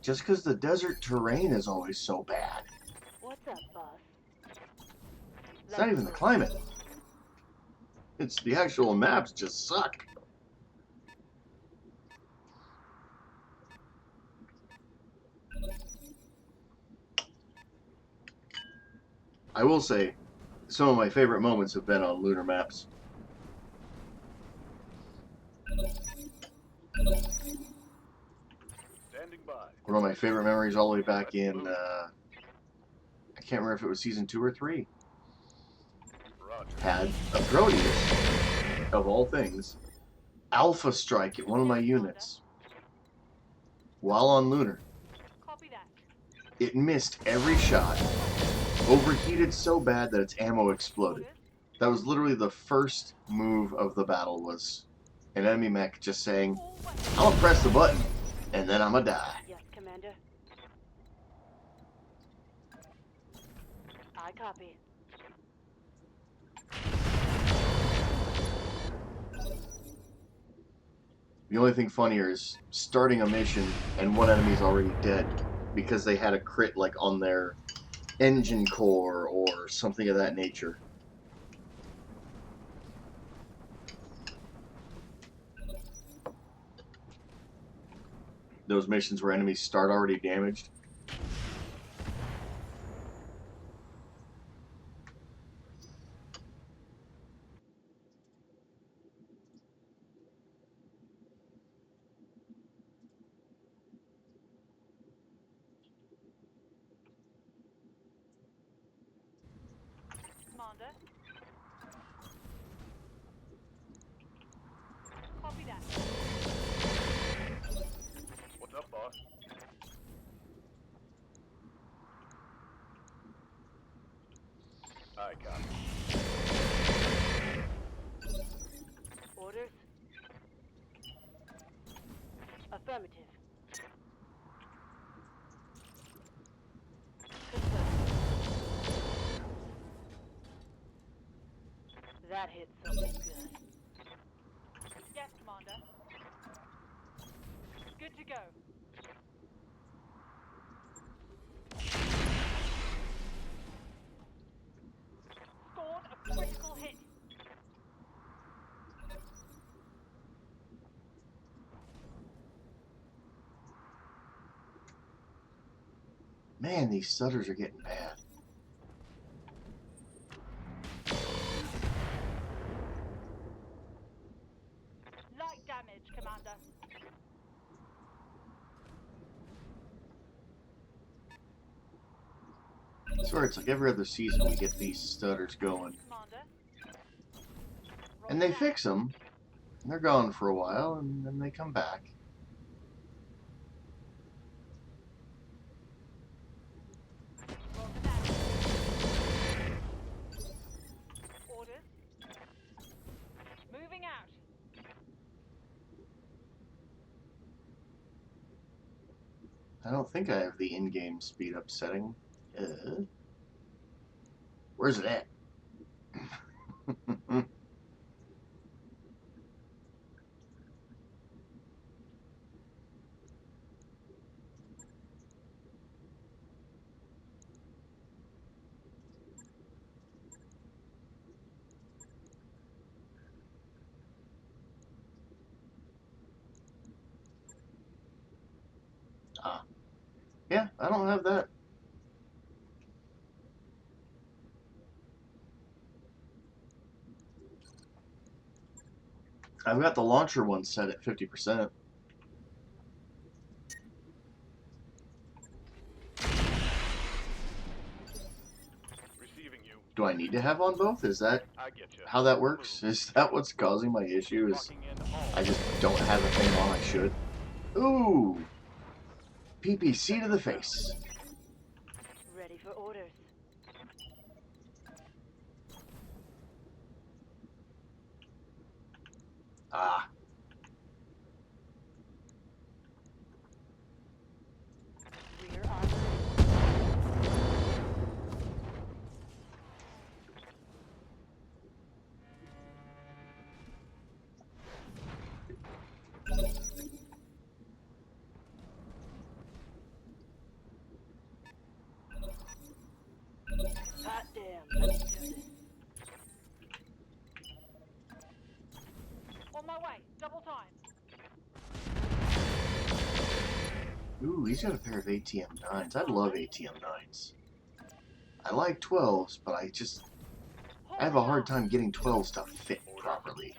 Just because the desert terrain is always so bad. What's up, boss? It's not even the climate. It's the actual maps just suck. I will say, some of my favorite moments have been on lunar maps. Standing by. One of my favorite memories all the way back in, I can't remember if it was season 2 or 3, Roger. had a Proteus, of all things, alpha strike at one of my units while on lunar. Copy that. It missed every shot, overheated so bad that its ammo exploded. Orders. That was literally the first move of the battle, was an enemy mech just saying, All weapons. I'm gonna press the button, and then I'm gonna die. Yes, Commander. I copy. The only thing funnier is starting a mission and one enemy's already dead because they had a crit like on their engine core or something of that nature. Those missions where enemies start already damaged. Commander. Copy that. What's up, boss? I copy. Orders? Affirmative. Confirmed. That hit something good. Yes, Commander. Good to go. Scored a critical hit. Man, these stutters are getting bad. Light damage, Commander. I swear it's like every other season we get these stutters going. Commander. And they fix them. And they're gone for a while, and then they come back. Roger that. Orders. Moving out. I don't think I have the in-game speed up setting. Where's it at? Ah. Yeah, I don't have that. I've got the launcher one set at 50%. Receiving you. Do I need to have on both? Is that I get you. how that works? Is that what's causing my issue? Is Locking in all. I just don't have the thing on I should? Ooh! PPC to the face. Ready for orders. Ah. Rear armor. Hot damn, let's do this. On my way. Double time. Ooh, he's got a pair of ATM 9s. I love ATM 9s. I like 12s, but I have a hard time getting 12s to fit properly.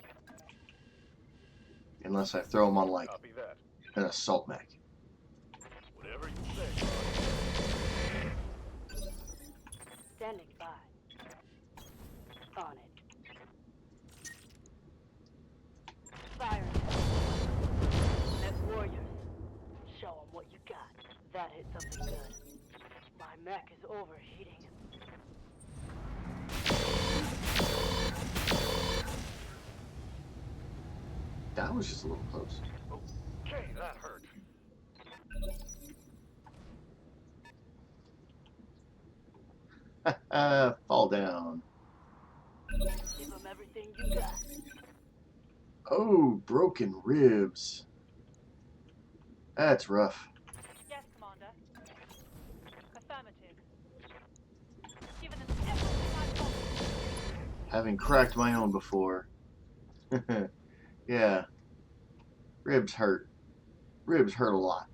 Unless I throw them on like Copy that. an assault mech. Whatever you say. Standing by. On it. Firing. Let's warriors. Show 'em what you got. That hit something good. My mech is overheating. That was just a little close. Okay, that hurt. Fall down. Give 'em everything you got. Oh, broken ribs. That's rough. Yes, Commander. Affirmative. Given them everything I've got. Having cracked my own before. Yeah. Ribs hurt. Ribs hurt a lot.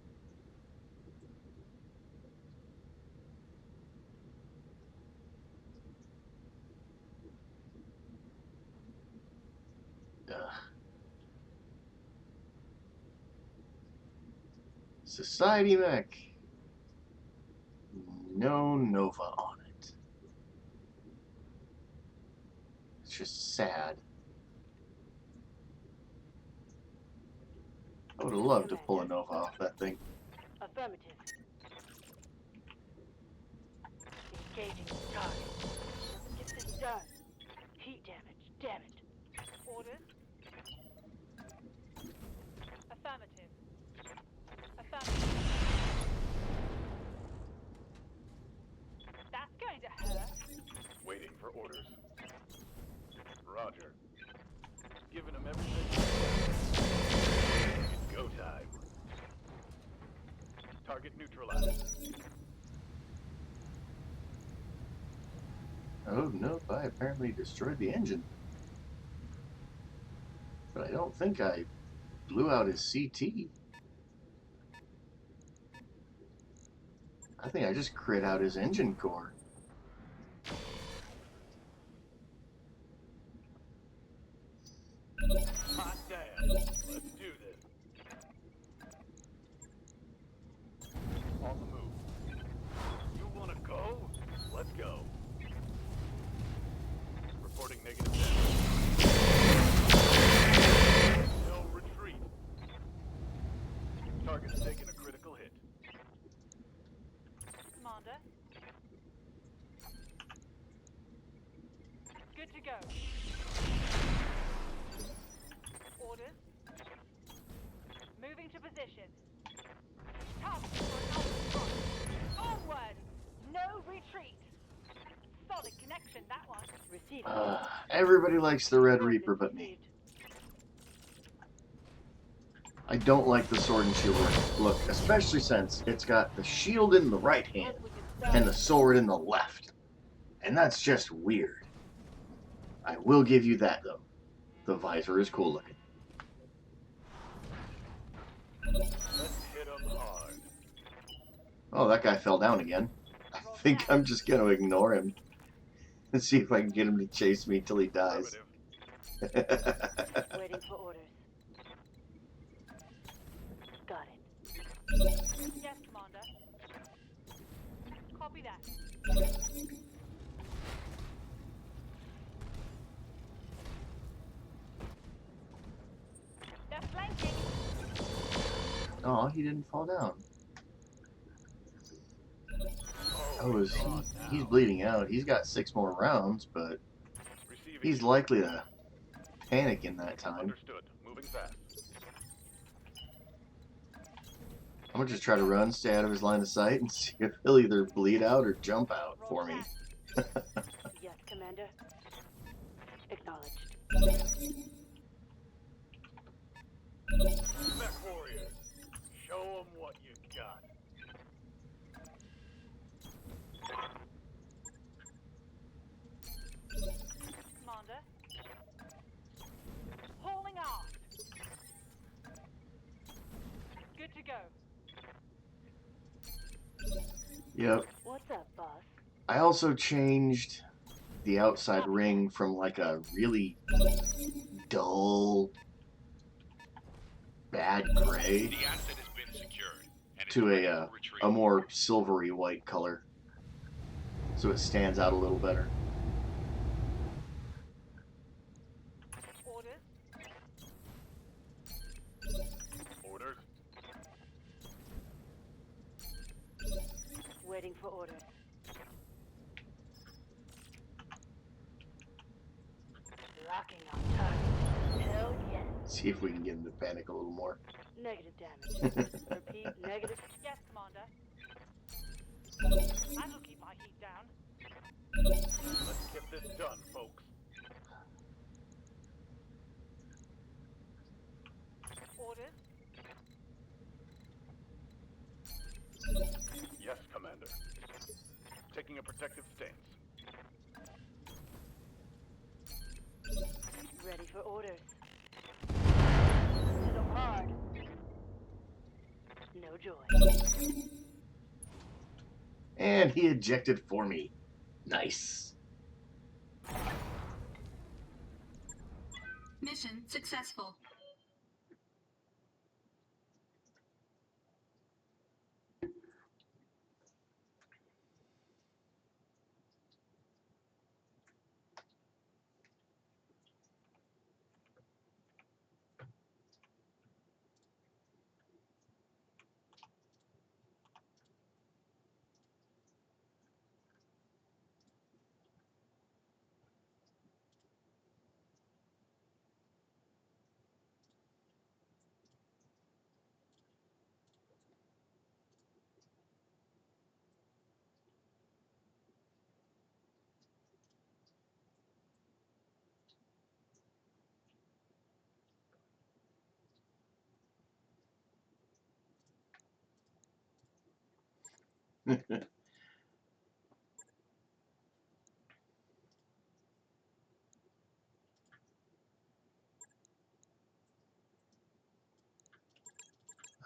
Ugh. Society mech. No Nova on it. It's just sad. I would have loved to pull a Nova off that thing. Affirmative. Engaging the target. Let's get this done. Heat damage. Damn it. Orders. Affirmative. Affirmative. That's going to hurt. Waiting for orders. Roger. Giving him everything. It's go time. Target neutralized. Oh, nope, I apparently destroyed the engine. But I don't think I blew out his CT. I think I just crit out his engine core. Hot damn. Let's do this. On the move. You wanna go? Let's go. Reporting negative damage. No retreat. Target's taking a critical hit. Commander. Good to go. Orders. Moving to position. Target for an ultimate. Onward! No retreat! Solid connection, that one. Receiving. Everybody likes the Red Reaper but me. I don't like the sword and shield look, especially since it's got the shield in the right hand and the sword in the left. And that's just weird. I will give you that, though. The visor is cool looking. Let's hit 'em hard. Oh, that guy fell down again. I think I'm just going to ignore him and see if I can get him to chase me till he dies. Affirmative. Waiting for orders. Got it. Yes, Commander. Copy that. They're flanking. Oh, he didn't fall down. Oh, he's bleeding out. He's got 6 more rounds, but Receiving. he's likely to panic in that time. Understood. Moving fast. I'm gonna just try to run, stay out of his line of sight, and see if he'll either bleed out or jump out for me. Yes, Commander. Acknowledged. Mech warrior. Show 'em what you got. Commander. Hauling aft. Good to go. Yep. What's up, boss? I also changed the outside ring from like a really dull, bad gray The asset has been secured and is to ready for retreat. a more silvery white color, so it stands out a little better. Orders. Orders. Waiting for orders. Locking on target. Hell yes. See if we can get him to panic a little more. Negative damage. Repeat, negative. Yes, Commander. That'll keep my heat down. Let's get this done, folks. Orders. Yes, Commander. Taking a protective stance. Ready for orders. Hit 'em hard. No joy. And he ejected for me. Nice. Mission successful.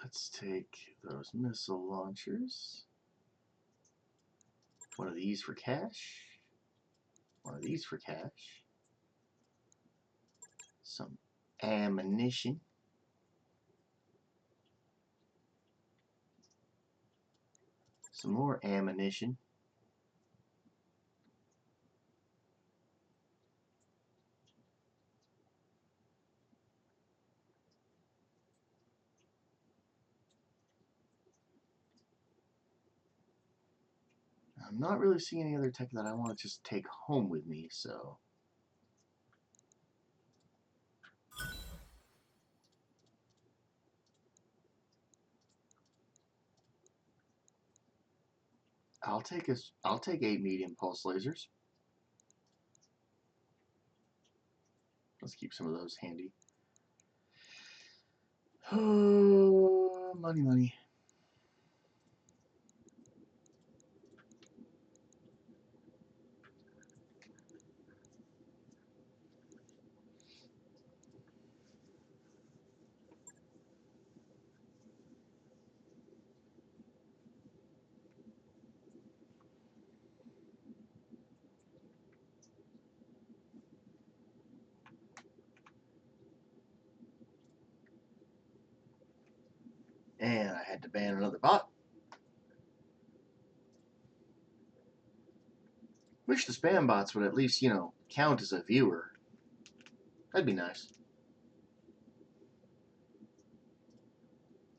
Let's take those missile launchers. One of these for cash. One of these for cash. Some ammunition. Some more ammunition. I'm not really seeing any other tech that I want to just take home with me, so I'll take 8 medium pulse lasers. Let's keep some of those handy. Oh, money, money. And I had to ban another bot. Wish the spam bots would at least, count as a viewer. That'd be nice.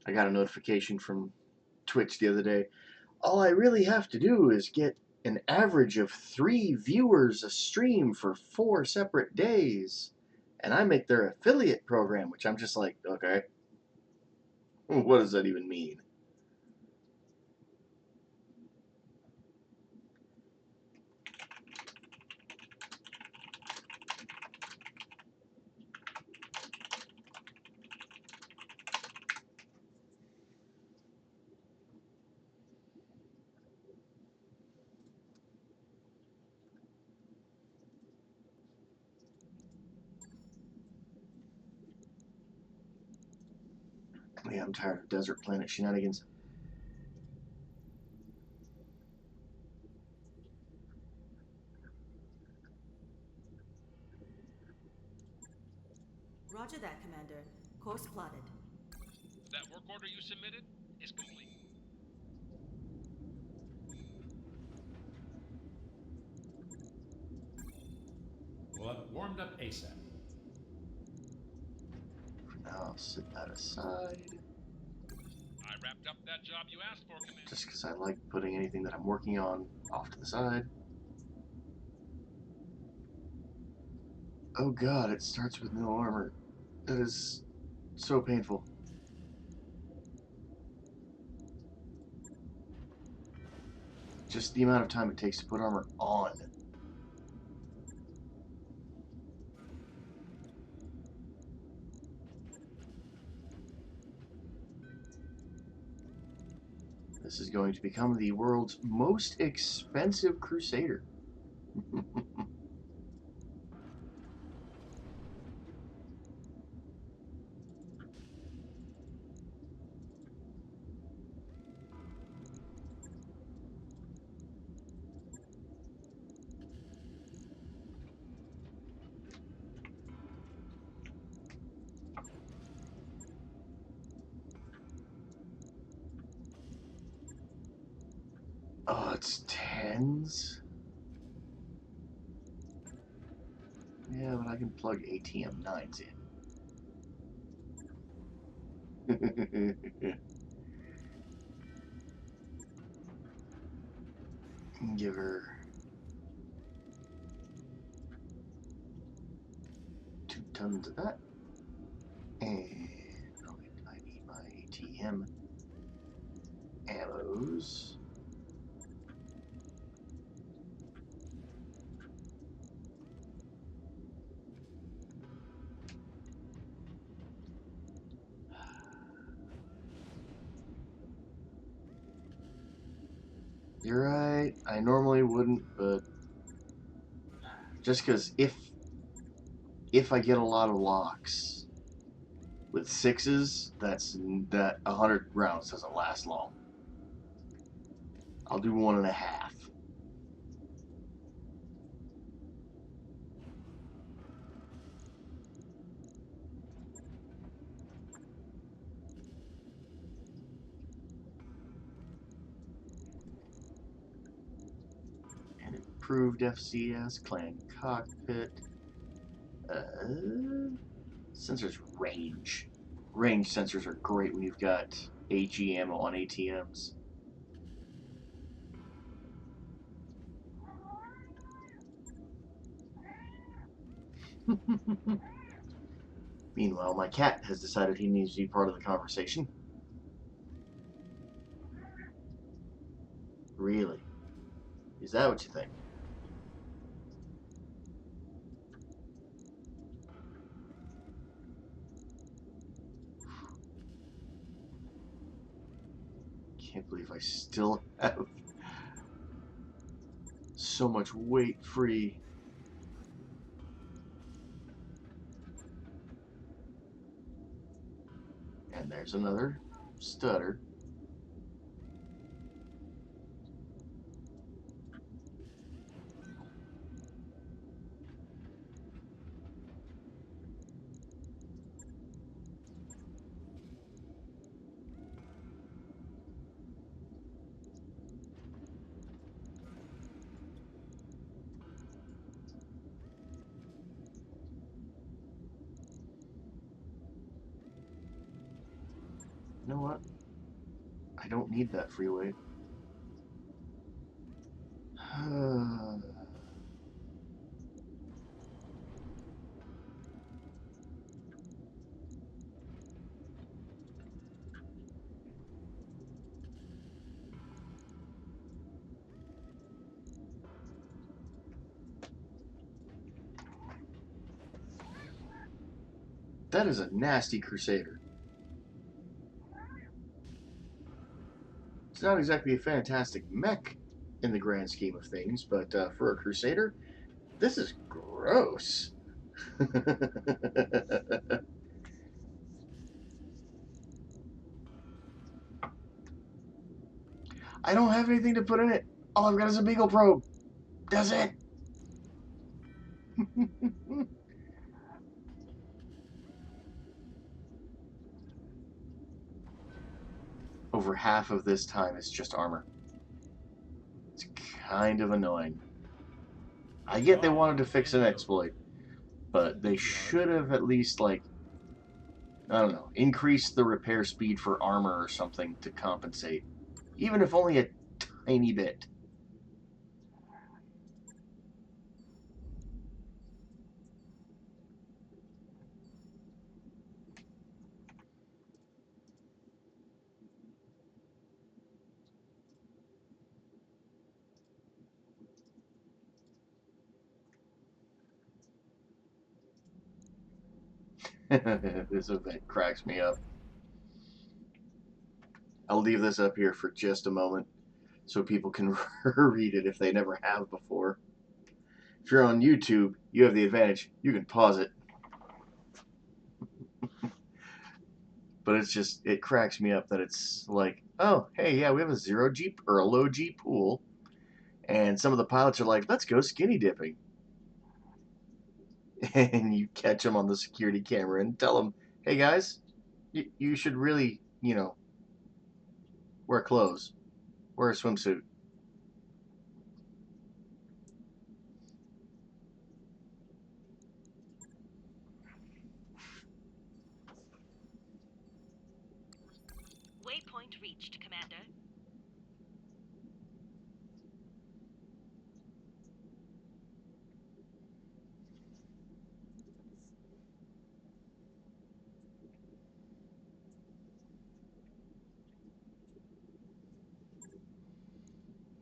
I got a notification from Twitch the other day. All I really have to do is get an average of 3 viewers a stream for 4 separate days. And I make their affiliate program, which I'm just like, okay. What does that even mean? Yeah, I'm tired of Desert Planet shenanigans. Roger that, Commander. Course plotted. That work order you submitted is complete. We'll have it warmed up ASAP. For now, I'll set that aside. I wrapped up that job you asked for, Commander. Just because I like putting anything that I'm working on off to the side. Oh god, it starts with no armor. That is so painful. Just the amount of time it takes to put armor on. This is going to become the world's most expensive Crusader. Oh, it's 10s? Yeah, but I can plug ATM 9s in. Give her 2 tons of that. And I need my ATM ammos. You're right, I normally wouldn't, but just because if I get a lot of locks with 6s, that 100 rounds doesn't last long. I'll do 1.5. improved FCS, clan cockpit, sensors range. Range sensors are great when you've got AG ammo on ATMs. Meanwhile, my cat has decided he needs to be part of the conversation. Really? Is that what you think? Can't believe I still have so much weight free. And there's another stutter. You know what? I don't need that freeway. That is a nasty Crusader. It's not exactly a fantastic mech in the grand scheme of things, but for a Crusader, this is gross. I don't have anything to put in it. All I've got is a Beagle probe. That's it. Over half of this time is just armor. It's kind of annoying. I get they wanted to fix an exploit, but they should have at least, like, I don't know, increased the repair speed for armor or something to compensate. Even if only a tiny bit. This event cracks me up. I'll leave this up here for just a moment so people can read it if they never have before. If you're on YouTube, you have the advantage. You can pause it. But it's just, it cracks me up that it's like, oh, hey, yeah, we have a zero G or a low G pool. And some of the pilots are like, let's go skinny dipping. And you catch them on the security camera and tell them, hey guys, you should really, wear clothes, wear a swimsuit. Waypoint reached, Commander.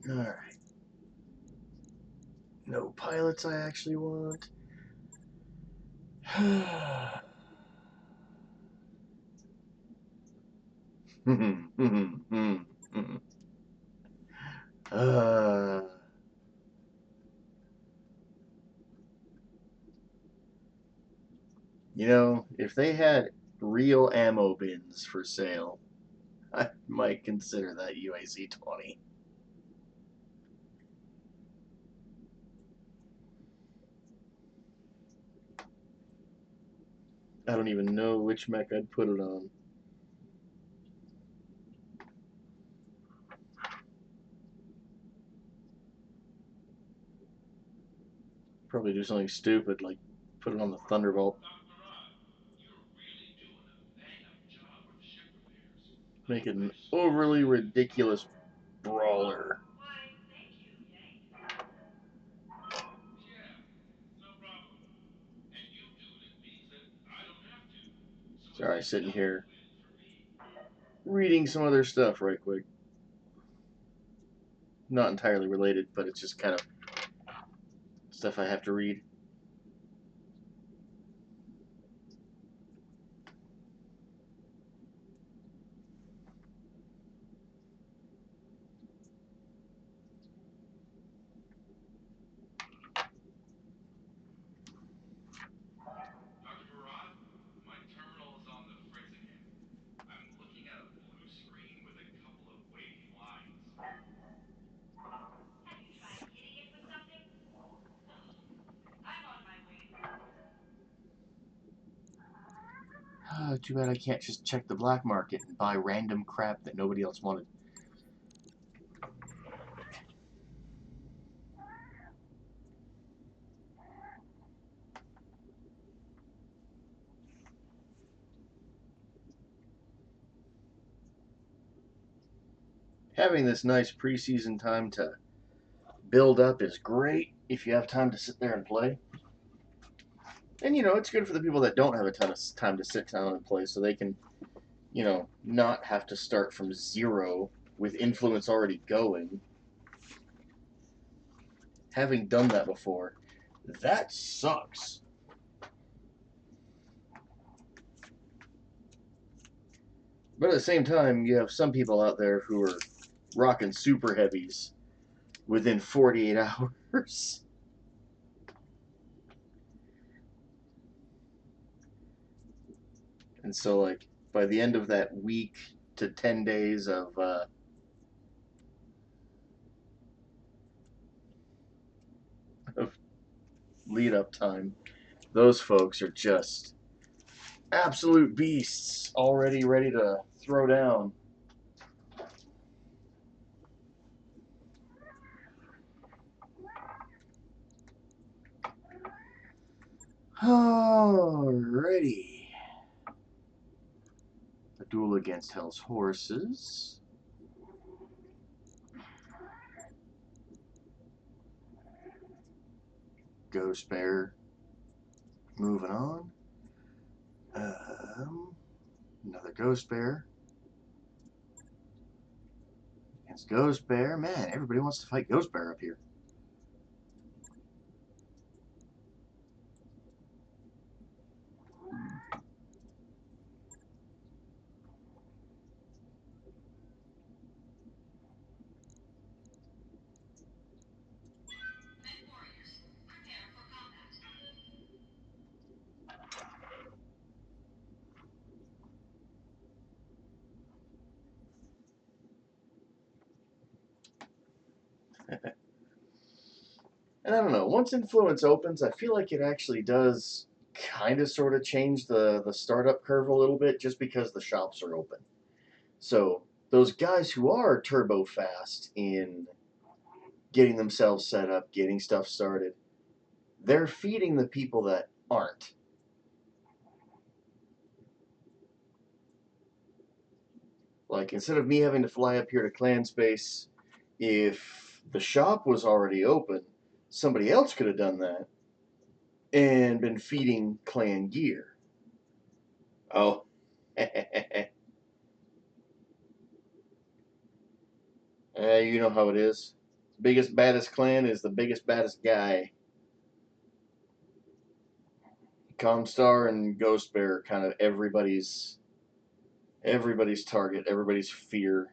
All right. No pilots I actually want. uh, if they had real ammo bins for sale, I might consider that UAC-20. I don't even know which mech I'd put it on. Probably do something stupid like put it on the Thunderbolt. Dr. Rod, you're really doing a bang-up job with ship repairs. Make it I an just wanted to overly say, ridiculous brawler. Why, thank you, Yank. yeah, no problem. And you doing it means that I don't have to. So it's Sorry, a sitting double here win for me. reading some other stuff right quick. Not entirely related, but it's just kind of stuff I have to read. Dr. Rod, my terminal is on the fritz again. I'm looking at a blue screen with a couple of wavy lines. Have you tried hitting it with something? I'm on my way. Too bad I can't just check the black market and buy random crap that nobody else wanted. Having this nice preseason time to build up is great if you have time to sit there and play. And, it's good for the people that don't have a ton of time to sit down and play so they can, not have to start from zero with influence already going. Having done that before, that sucks. But at the same time, you have some people out there who are rocking super heavies within 48 hours. And so, like, by the end of that week to 10 days of lead up time, those folks are just absolute beasts, already ready to throw down. Alrighty. A duel against Hell's Horses. Ghost Bear. Moving on. Another Ghost Bear. Against Ghost Bear. Man, everybody wants to fight Ghost Bear up here. Men warriors, prepare for combat. And I don't know, once Influence opens, I feel like it actually does kind of sort of change the startup curve a little bit just because the shops are open. So those guys who are turbo fast in getting themselves set up, getting stuff started, they're feeding the people that aren't. Like, instead of me having to fly up here to clan space, if the shop was already open, somebody else could have done that and been feeding clan gear. Oh. You know how it is. Biggest, baddest clan is the biggest, baddest guy. Comstar and Ghost Bear are kind of everybody's target, everybody's fear.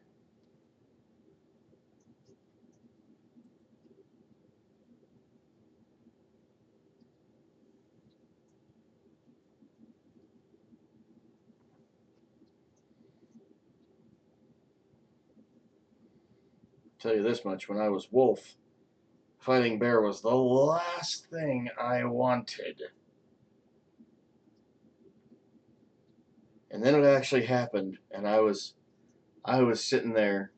Tell you this much, when I was Wolf, fighting Bear was the last thing I wanted. And then it actually happened, and I was sitting there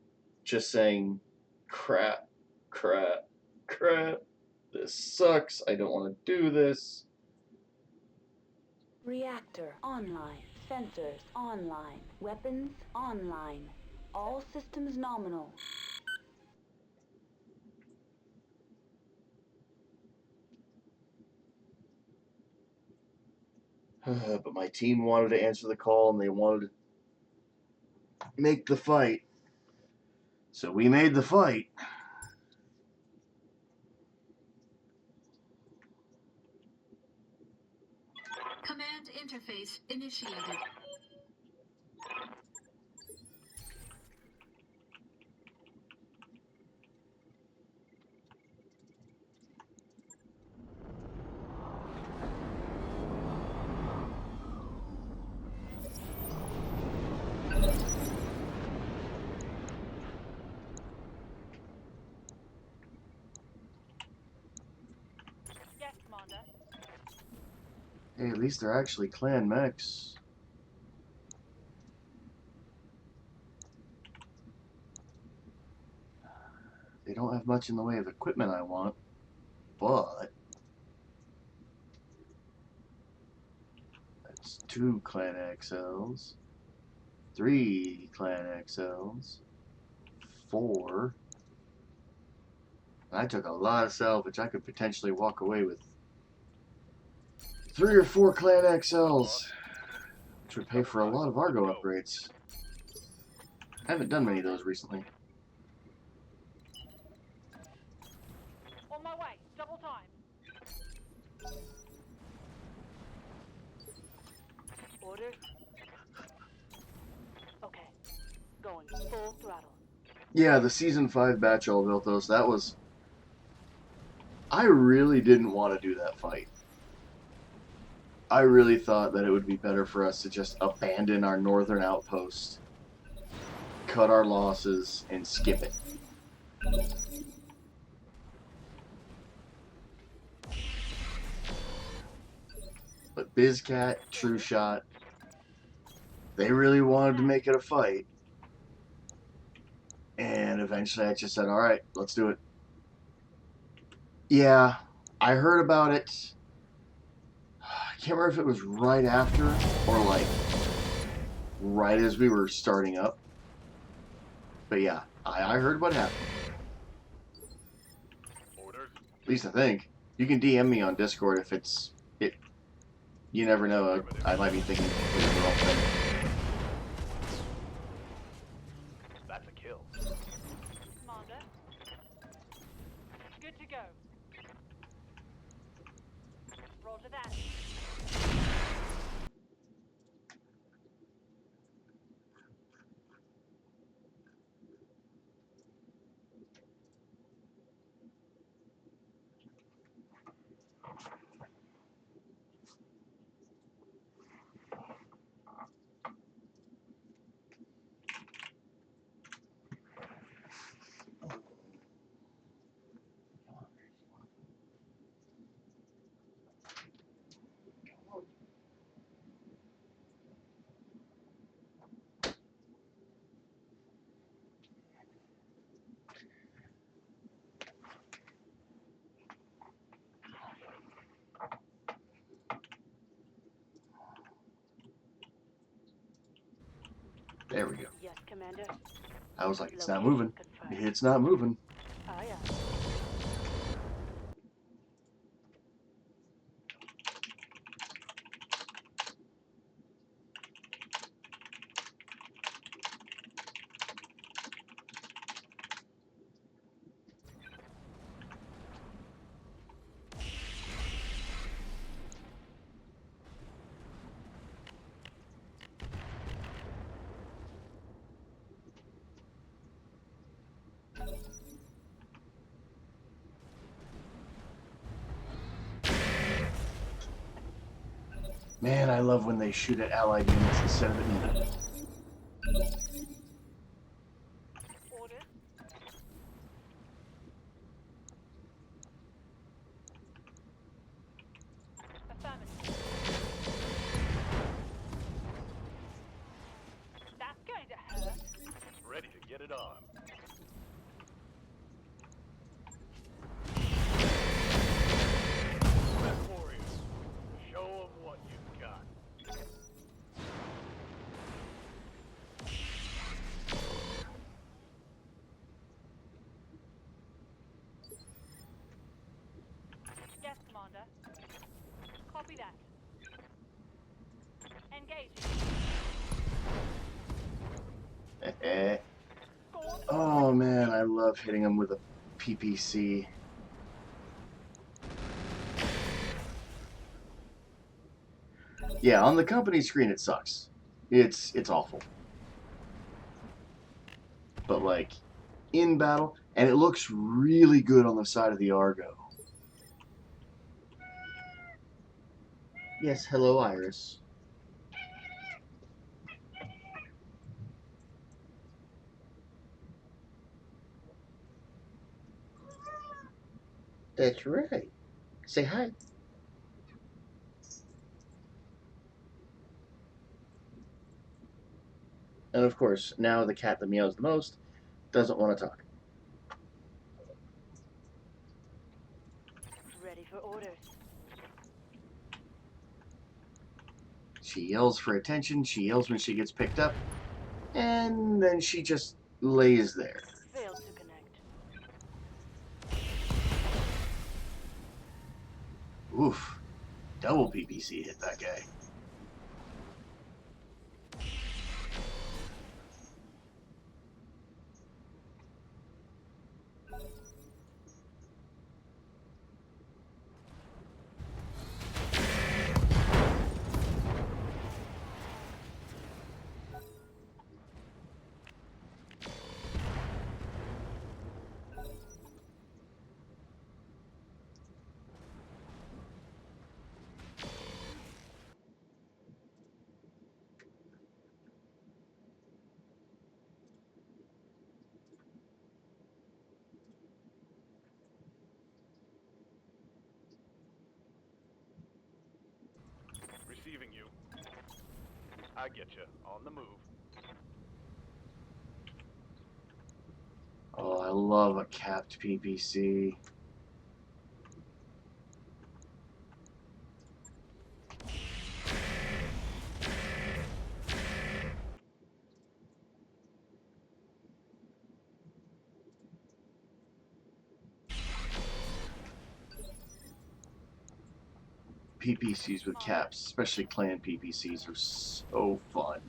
just saying, crap, crap, crap. This sucks. I don't want to do this. Reactor online. Sensors online. Weapons online. All systems nominal. But my team wanted to answer the call and they wanted to make the fight. So we made the fight. Command interface initiated. Yes, Commander. Hey, at least they're actually clan mechs. They don't have much in the way of equipment I want, but that's 2 clan XLs, 3 clan XLs, 4. I took a lot of salvage. I could potentially walk away with 3 or 4 clan XLs, which would pay for a lot of Argo upgrades. I haven't done many of those recently. On my way. Double time. Orders? Okay. Going full throttle. Yeah, the Season 5 batch all built those. That was... I really didn't want to do that fight. I really thought that it would be better for us to just abandon our northern outpost, cut our losses, and skip it. But BizCat, True Shot, they really wanted to make it a fight. And eventually I just said, alright, let's do it. Yeah, I heard about it. I can't remember if it was right after or like right as we were starting up. But yeah, I heard what happened. Orders? At least I think. You can DM me on Discord if it's it. You never know. I might be thinking completely the wrong thing. That's a kill. Commander. Good to go. Roger that. There we go. Yes, Commander. I was like, it's not Location moving. confirmed. It's not moving. Aye, aye. Man, I love when they shoot at allied units instead of at me. Orders. Affirmative. That's going to hurt. Ready to get it on. Eh. Oh man, I love hitting them with a PPC. Yeah, on the company screen it sucks. It's awful. But like in battle, and it looks really good on the side of the Argo. Yes, hello Iris. That's right. Say hi. And of course, now the cat that meows the most doesn't want to talk. Ready for orders. She yells for attention, she yells when she gets picked up, and then she just lays there. Failed to connect. Oof. Double PPC hit that guy. Receiving you. I get you. On the move. Oh, I love a capped PPC. PPCs with caps, especially clan PPCs, are so fun.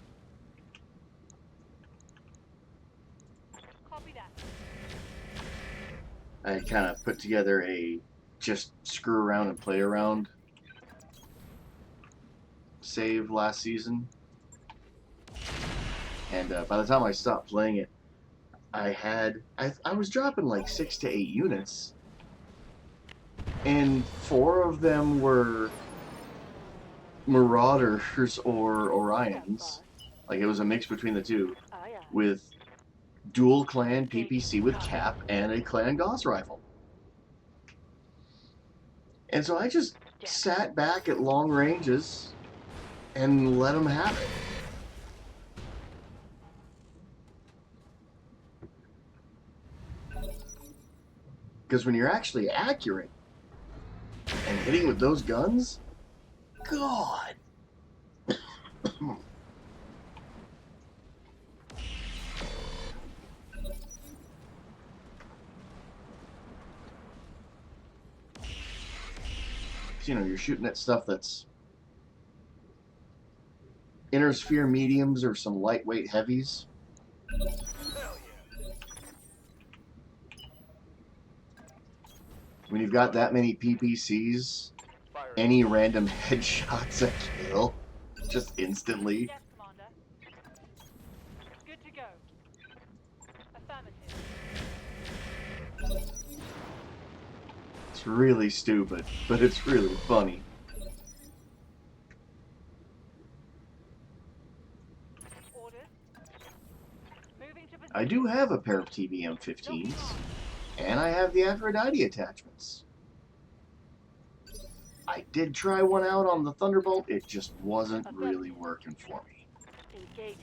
Copy that. I kind of put together a just screw around and play around save last season. And by the time I stopped playing it, I was dropping like 6 to 8 units. And 4 of them were Marauders or Orions. Like it was a mix between the two. With dual clan PPC with cap and a clan Gauss rifle. And so I just sat back at long ranges and let them have it. Because when you're actually accurate and hitting with those guns, God. You know, you're shooting at stuff that's inner sphere mediums or some lightweight heavies. When you've got that many PPCs, any random headshot's a kill. Just instantly. Yes, Commander. Good to go. Affirmative. It's really stupid, but it's really funny. Orders. Moving to position. I do have a pair of TBM-15s, and I have the Aphrodite attachments. I did try one out on the Thunderbolt, it just wasn't really working for me. Engaging.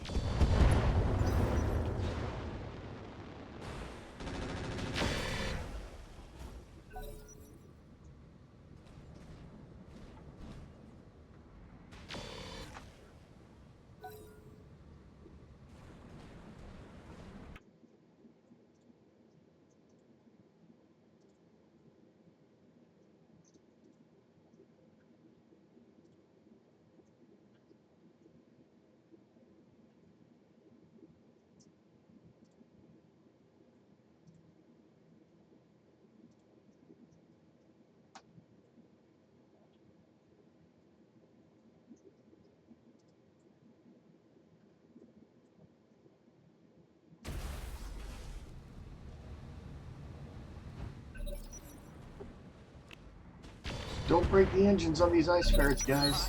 Don't break the engines on these ice ferrets, guys.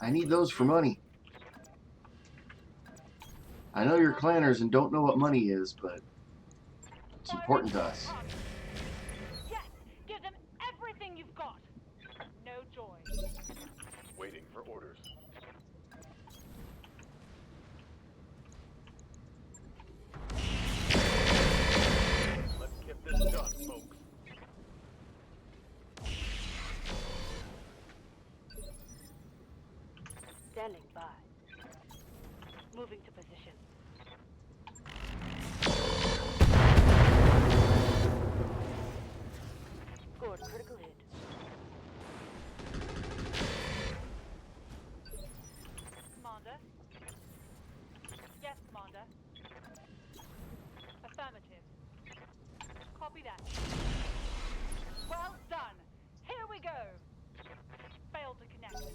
I need those for money. I know you're clanners and don't know what money is, but it's important to us. Yes, give them everything you've got. No joy. Waiting for orders. Let's get this done, folks. Standing by. Moving to position. Scored critical hit. Commander? Yes, Commander. Affirmative. Copy that. Well done. Here we go. Failed to connect.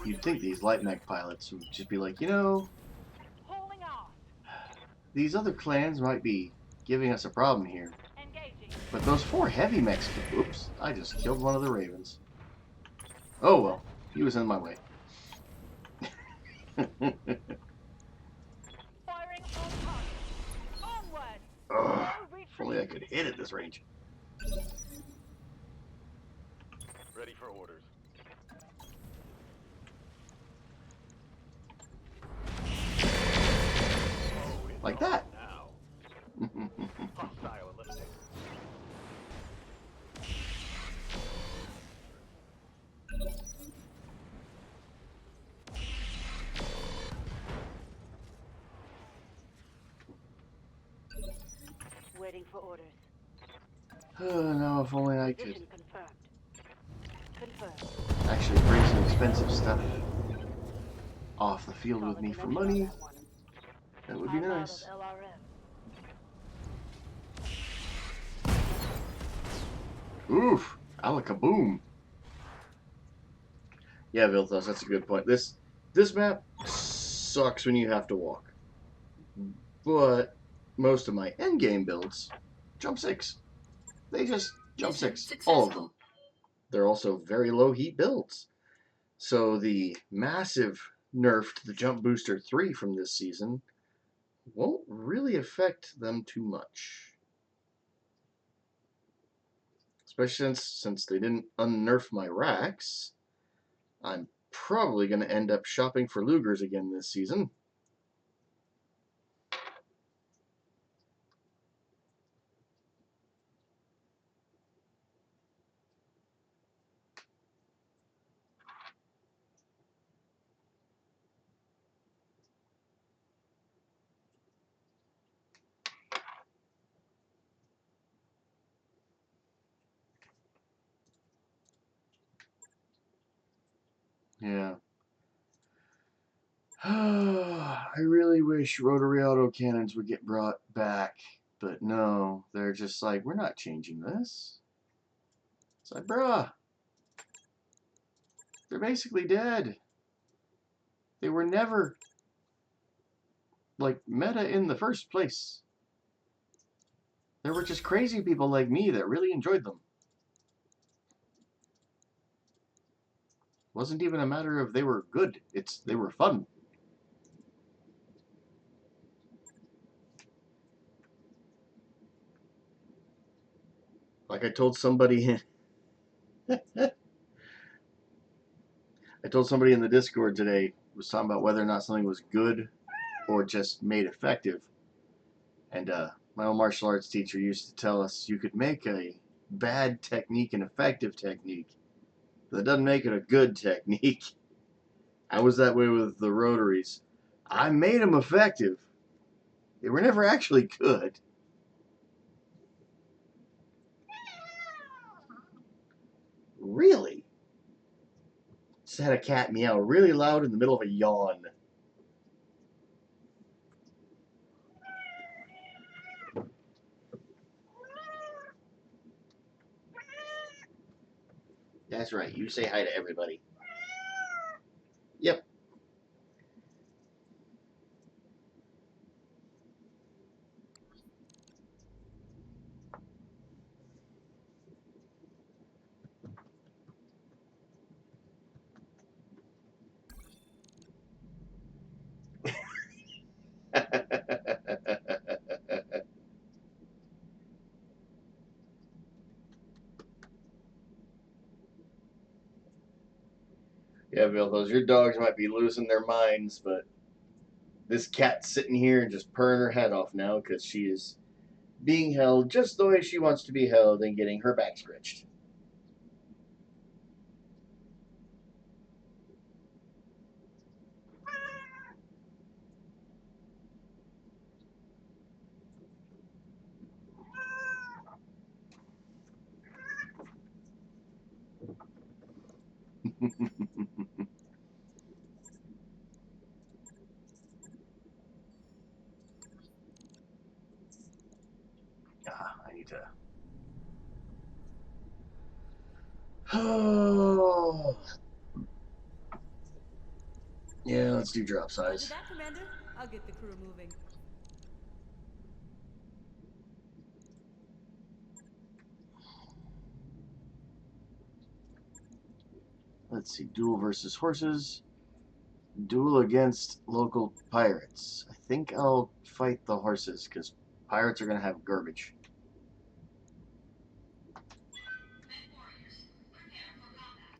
You'd think these light mech pilots would just be like, you know, Hauling off. these other clans might be giving us a problem here. Engaging. But those 4 heavy mechs, oops, I just killed one of the ravens. Oh well, he was in my way. Firing on target. Onward. Ugh, No if only I retreat. could hit at this range. Ready for orders. Oh, it's Like on that. now. Hostile eliminated. Waiting for orders. Oh, no, if only I could Position confirmed. Confirmed. actually bring some expensive stuff off the field with Solid me for connection on money. that one. That would be I'm out nice. of LRM. Oof, alakaboom. Yeah, Vilthos, that's a good point. This map sucks when you have to walk. But most of my endgame builds jump 6. They just jump Mission 6. All of successful. them. They're also very low heat builds. So the massive nerf to the Jump Booster 3 from this season won't really affect them too much. Especially since they didn't unnerf my racks. I'm probably going to end up shopping for Lugers again this season. Yeah. I really wish rotary autocannons would get brought back, but no, they're just like, we're not changing this. It's like, bruh, they're basically dead. They were never, like, meta in the first place. There were just crazy people like me that really enjoyed them. Wasn't even a matter of they were good, they were fun. Like I told somebody I told somebody in the Discord today, was talking about whether or not something was good or just made effective. And my old martial arts teacher used to tell us you could make a bad technique an effective technique. But that doesn't make it a good technique. I was that way with the rotaries. I made them effective. They were never actually good. Really? Just had a cat meow really loud in the middle of a yawn. That's right. You say hi to everybody. Yep. Yeah, Bill, those your dogs might be losing their minds, but this cat's sitting here and just purring her head off now because she is being held just the way she wants to be held and getting her back scratched. I need to. Oh. Yeah, let's do drop Roger size. that, Commander. I'll get the crew moving. Let's see. Duel versus horses. Duel against local pirates. I think I'll fight the horses because pirates are going to have garbage. Men warriors, prepare for combat.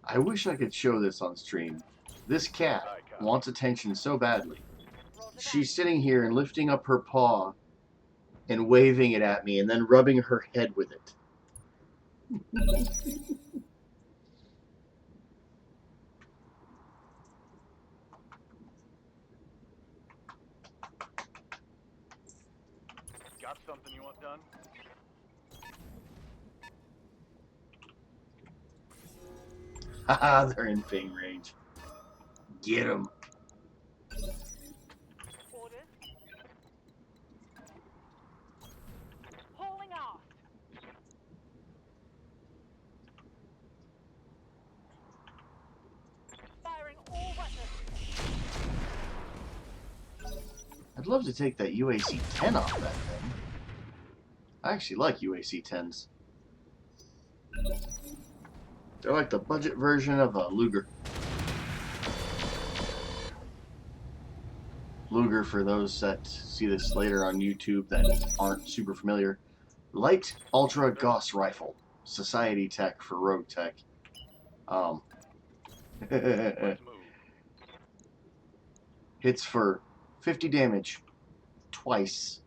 I wish I could show this on stream. This cat wants attention so badly. She's sitting here and lifting up her paw and waving it at me and then rubbing her head with it. Got something you want done? Haha, they're in ping range. Get them. Orders. Hauling aft. Firing all weapons. I'd love to take that UAC 10 off that thing. I actually like UAC 10s. They're like the budget version of a Luger. Luger, for those that see this later on YouTube that aren't super familiar, light ultra Gauss rifle, society tech for rogue tech. Let's move. Hits for 50 damage twice,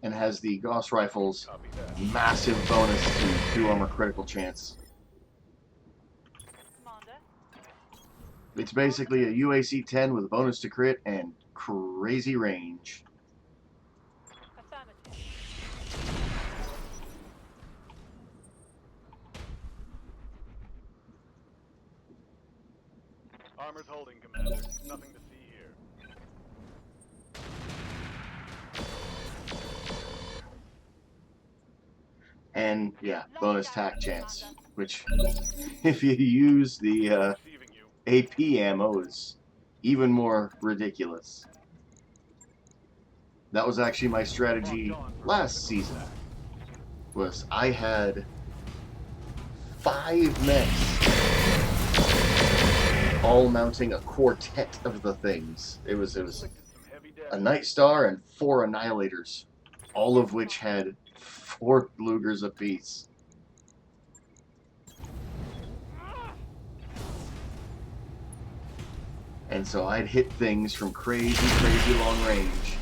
and has the Gauss rifle's Copy that. massive bonus to through armor critical chance. Commander. It's basically a UAC 10 with a bonus to crit and crazy range. Affirmative. Armor's holding, Commander. Nothing to see here. And yeah, bonus tack chance, which if you use the Receiving you. AP ammo is even more ridiculous. That was actually my strategy last season. Was I had 5 mechs all mounting a quartet of the things. It was Some heavy a damage. Night Star and 4 Annihilators, all of which had 4 Lugers apiece. And so I'd hit things from crazy, crazy long range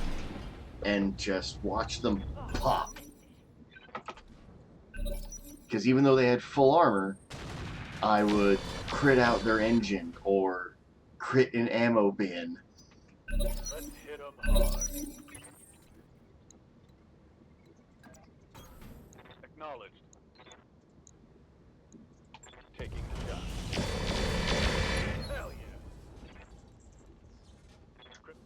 and just watch them pop. Because even though they had full armor, I would crit out their engine or crit an ammo bin. Let's hit 'em hard. Acknowledged. Taking the shot. Hell yeah. Crit-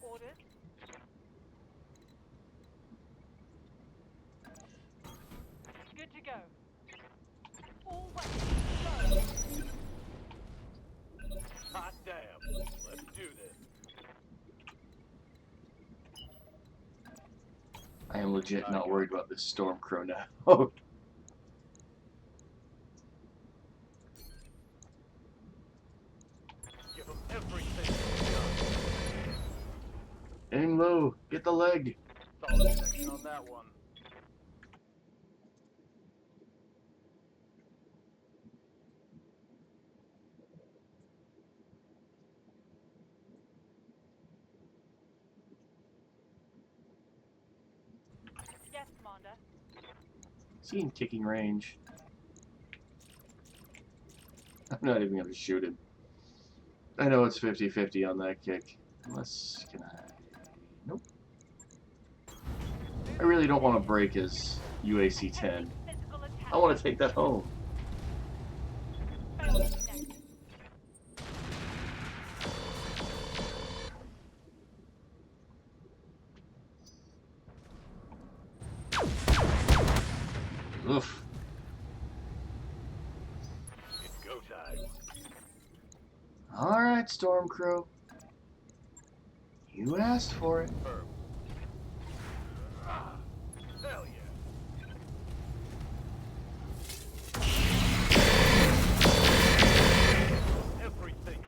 Orders. Good to go. All weapons low. Hot damn. Let's do this. I am legit not worried about this Stormcrow now. Give 'em everything we got. Aim low, get the leg. Solid connection on that one. Yes, Commander. Is he in kicking range? I'm not even going to shoot him. I know it's 50-50 on that kick. Unless, can I? Nope. I really don't want to break his UAC 10. Physical attack. I want to take that home. Failed to connect. Oof. It's go time. Alright, Stormcrow. You asked for it. Firm. Hell yeah. Everything.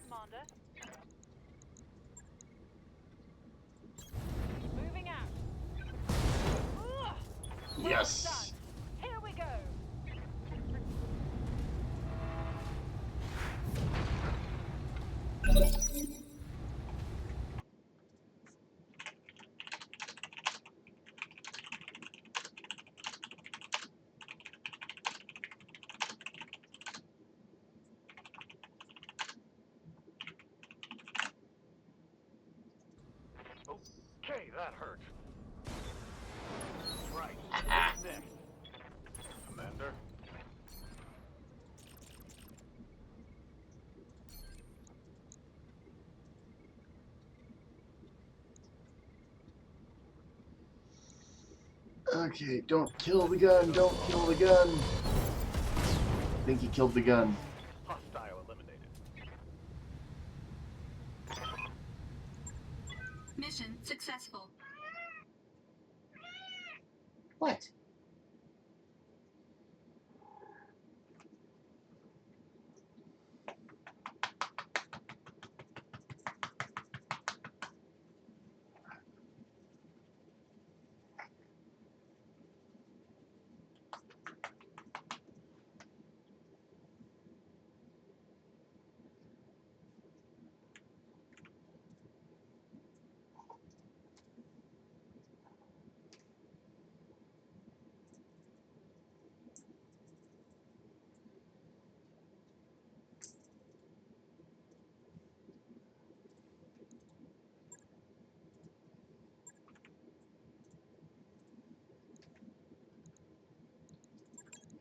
Commander. Moving out. Ugh. Well Yes. done. Here we go. That hurt. Right. What's next? Commander? Okay, don't kill the gun, don't kill the gun. I think he killed the gun. Hostile eliminated. Mission successful. What?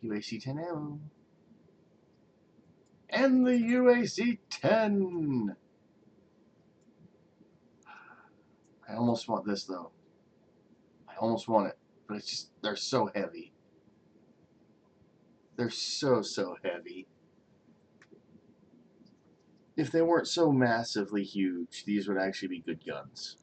UAC-10 ammo. And the UAC-10! I almost want this, though. I almost want it. But it's just, they're so heavy. They're so heavy. If they weren't so massively huge, these would actually be good guns.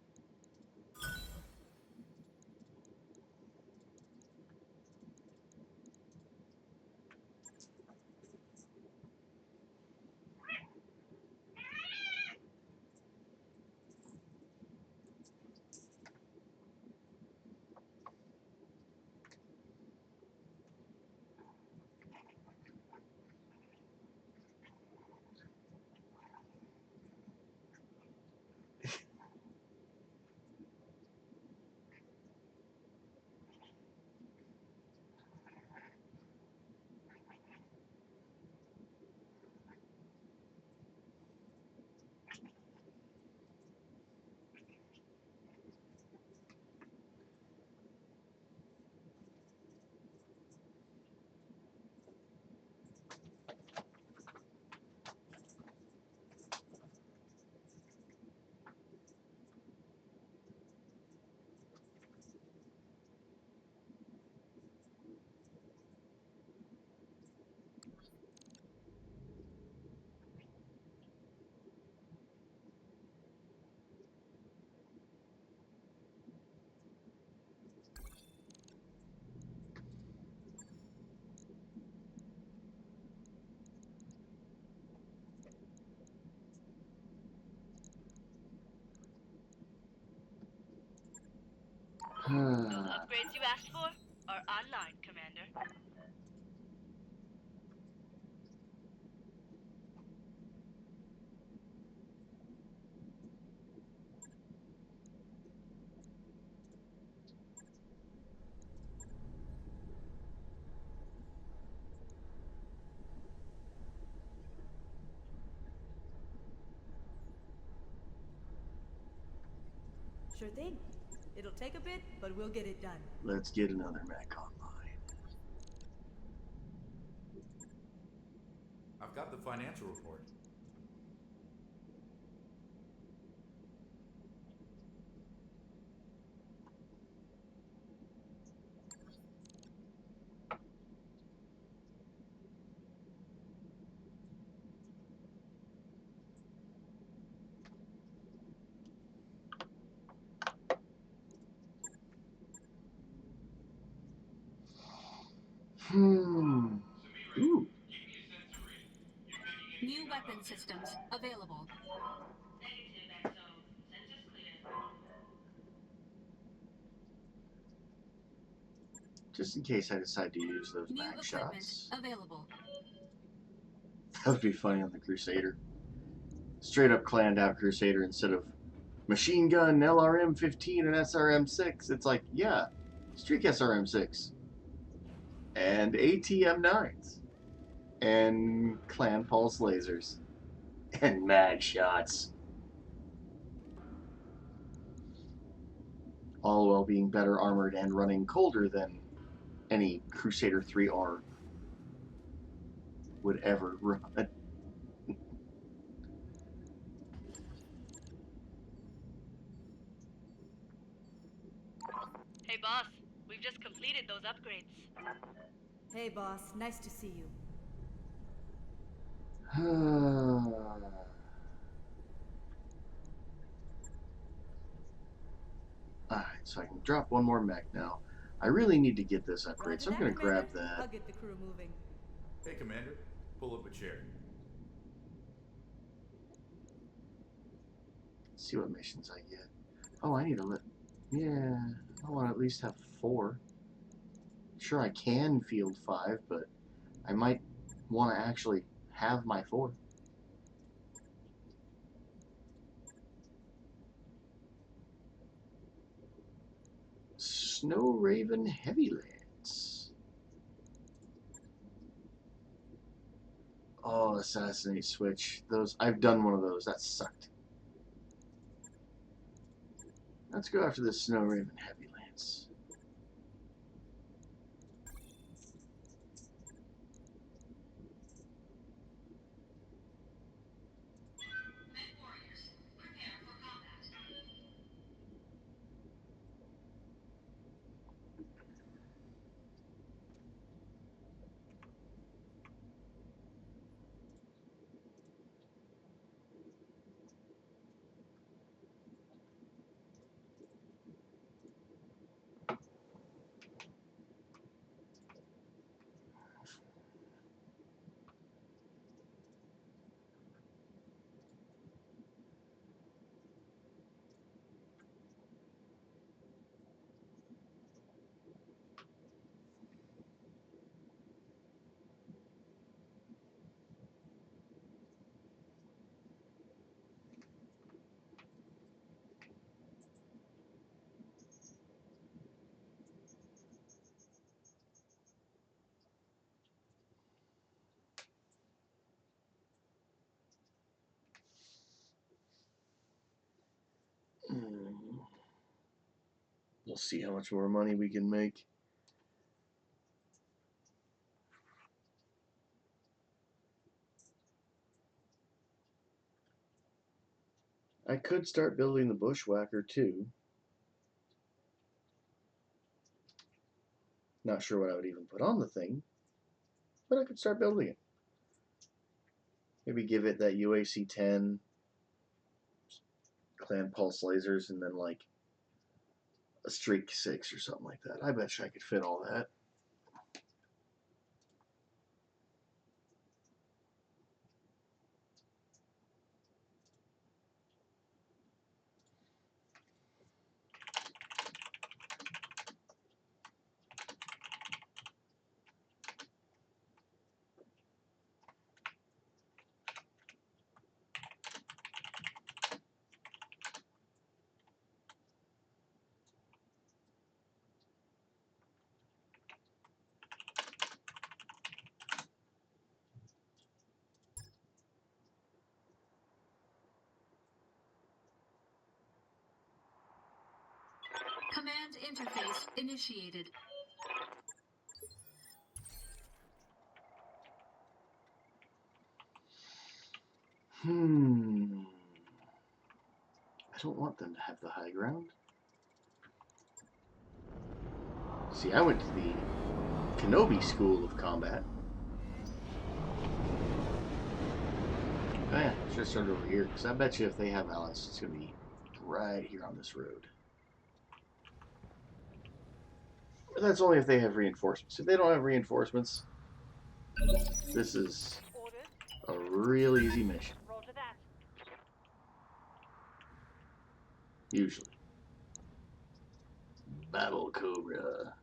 Those upgrades you asked for are online, Commander. Sure thing. It'll take a bit, but we'll get it done. Let's get another mech online. I've got the financial report. Ooh. New weapon systems available. Negative, XO. Sensors clear. Just in case I decide to use those New mag equipment shots. available. That would be funny on the Crusader. Straight up canned out Crusader instead of machine gun, LRM-15, and SRM-6. It's like, yeah, Streak SRM-6. And ATM-9s. And clan pulse lasers. And mag shots. all while being better armored and running colder than any Crusader 3R would ever run. Hey boss, we've just completed those upgrades. Hey, boss. Nice to see you. Alright, so I can drop one more mech now. I really need to get this upgrade, Roger so I'm that, going to grab Commander. that. I'll get the crew moving. Hey, Commander, pull up a chair. See what missions I get. Oh, I need to let... Yeah, I want to at least have 4. Sure, I can field 5, but I might want to actually have my 4. Snow Raven Heavy Lance. Oh, Assassinate Switch. Those I've done one of those. That sucked. Let's go after this Snow Raven Heavy Lance. Men warriors, prepare for combat. We'll see how much more money we can make. I could start building the Bushwhacker too. Not sure what I would even put on the thing, but I could start building it. Maybe give it that UAC 10, clan pulse lasers, and then like a streak 6 or something like that. I bet you I could fit all that. Command interface initiated. I don't want them to have the high ground. See, I went to the Kenobi School of Combat. Oh yeah, should have started over here, because I bet you if they have allies, it's going to be right here on this road. But that's only if they have reinforcements. If they don't have reinforcements, this is Orders. a real easy mission. Roger that. Usually. Battle Cobra,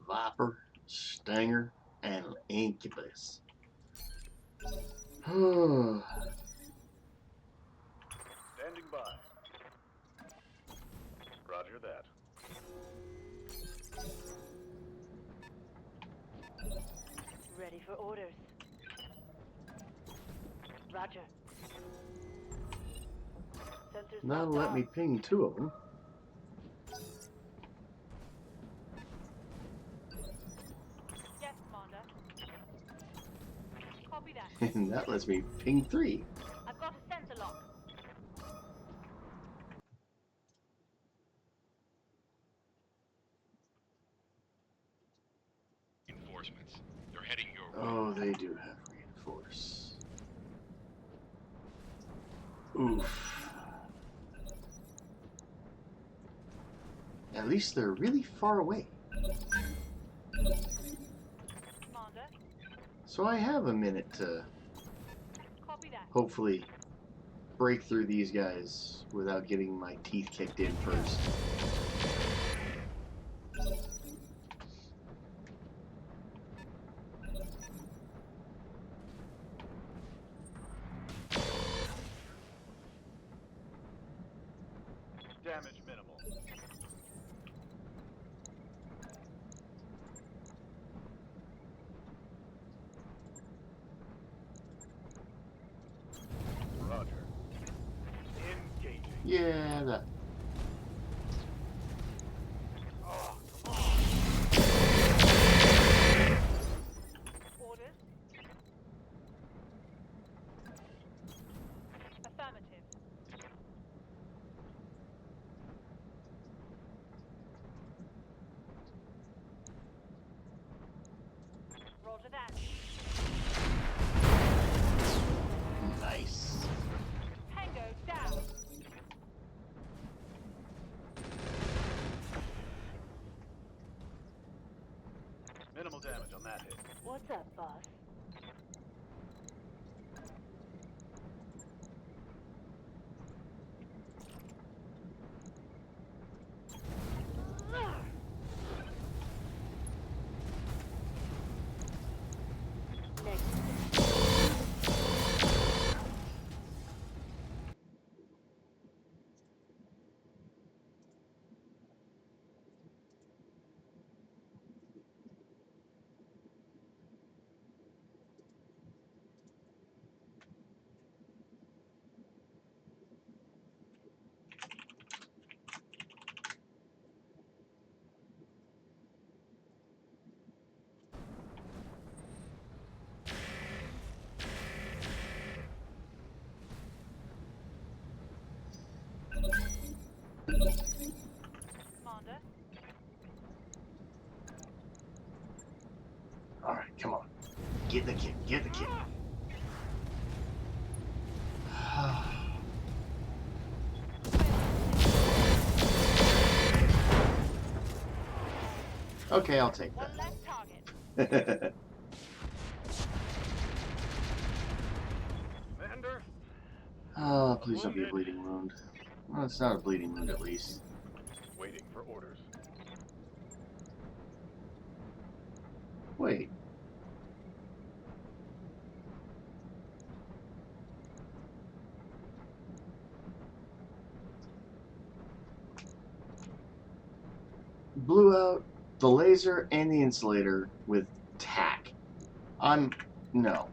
Viper, Stinger, and Incubus. Standing by. Roger that. Ready for orders. Roger. Sensors That'll locked let on. me ping 2 of them. And that lets me ping 3. I've got a sensor lock. Reinforcements. They're heading your way. Oh, they do have reinforce. Oof. At least they're really far away. Commander, So I have a minute to copy that. hopefully break through these guys without getting my teeth kicked in first. Damage minimal. Roger. Engaging. Yeah, that. Oh, Orders. Affirmative. Roger that. Nice. Tango down. minimal damage on that hit. What's up, boss? Commander, Alright, come on. Get the kid, get the kid. Okay, I'll take one that. less target. Commander, Oh, please don't be a bleeding wound. Well, it's not a bleeding wound at least. waiting for orders. Wait. Blew out the laser and the insulator with tack. No. No,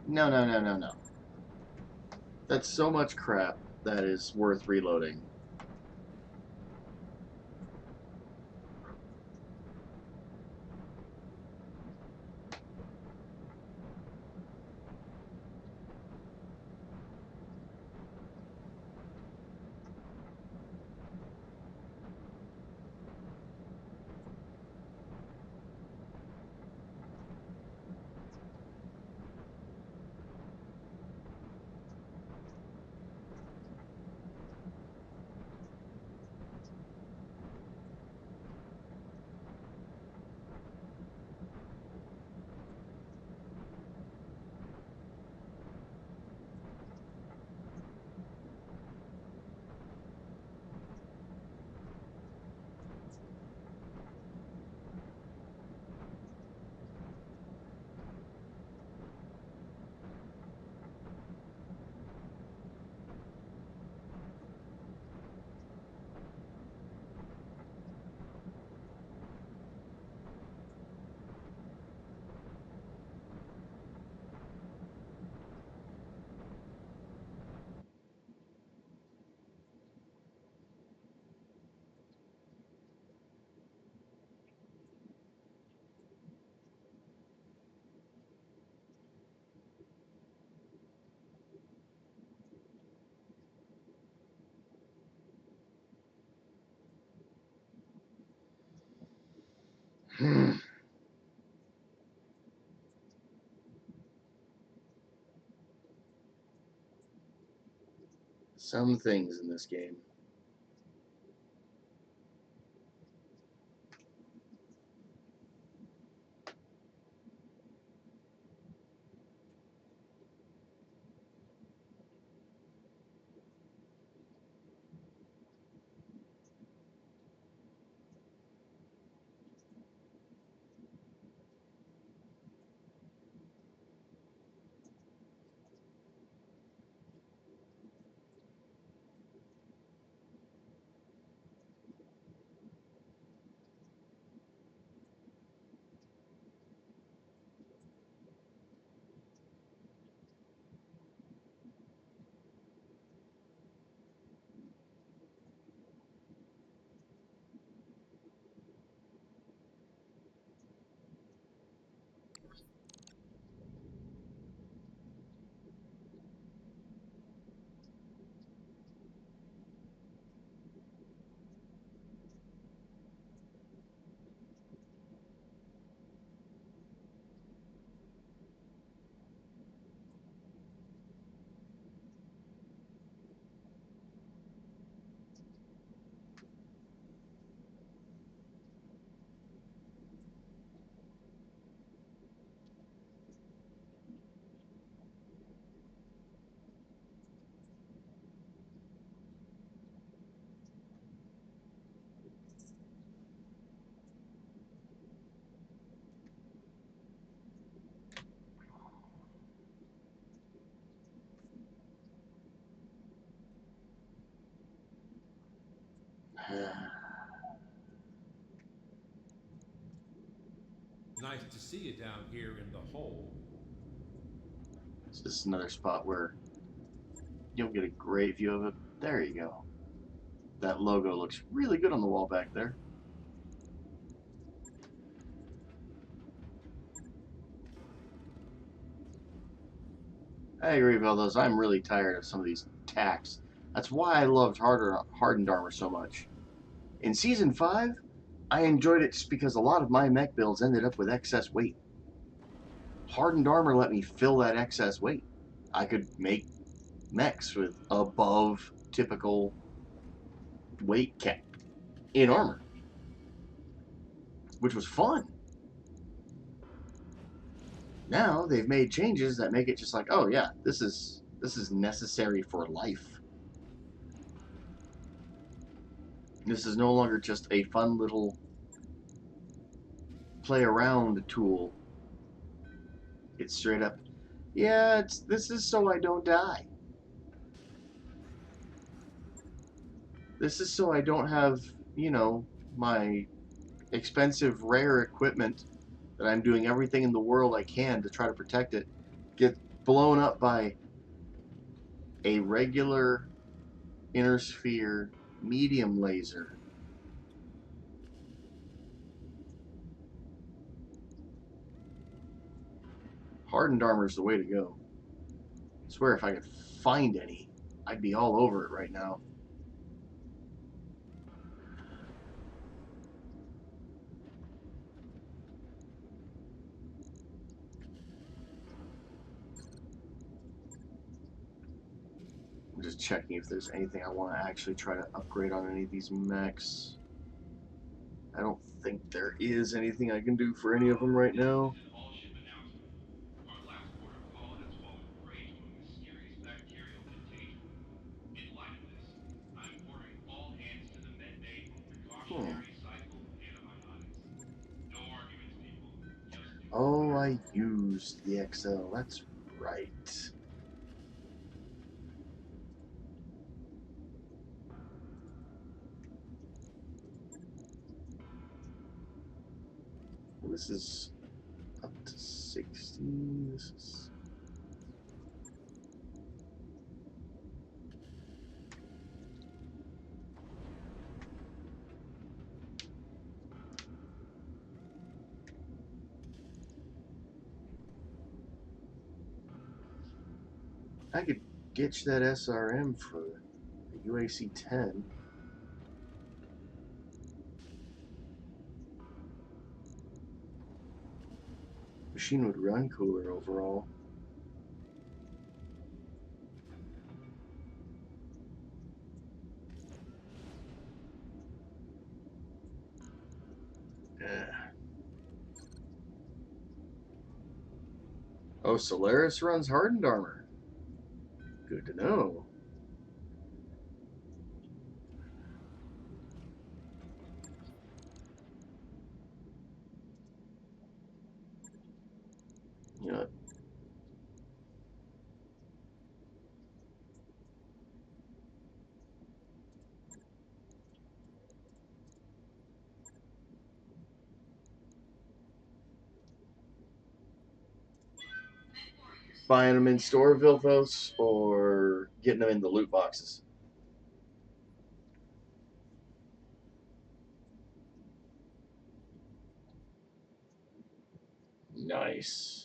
no, no, no, no. That's so much crap that is worth reloading. Some things in this game. Nice to see you down here in the hole. This is another spot where you'll get a great view of it. There you go. That logo looks really good on the wall back there. I agree, Veldos. I'm really tired of some of these tacks. That's why I loved Hardened Armor so much. In Season 5, I enjoyed it just because a lot of my mech builds ended up with excess weight. Hardened Armor let me fill that excess weight. I could make mechs with above typical weight cap in armor, which was fun. Now they've made changes that make it just like, oh yeah, this is necessary for life. This is no longer just a fun little play around tool. It's straight up, yeah, this is so I don't die. This is so I don't have, you know, my expensive rare equipment that I'm doing everything in the world I can to try to protect it get blown up by a regular inner sphere medium laser. Hardened armor is the way to go. I swear if I could find any, I'd be all over it right now. I'm just checking if there's anything I want to actually try to upgrade on any of these mechs. I don't think there is anything I can do for any of them right now. All-ship announcement. Our last port of call has fallen prey to a mysterious bacterial contagion. In light of this, I'm ordering all hands to the med bay for precautionary cycle antibiotics. No arguments, people. Just do the Oh, work. I used the XL. That's right. This is up to 60. This is... I could ditch that SRM for the UAC-10. Machine would run cooler overall. Oh, Solaris runs hardened armor. Good to know. You know, buying them in store, Vilthos, or getting them in the loot boxes? Nice.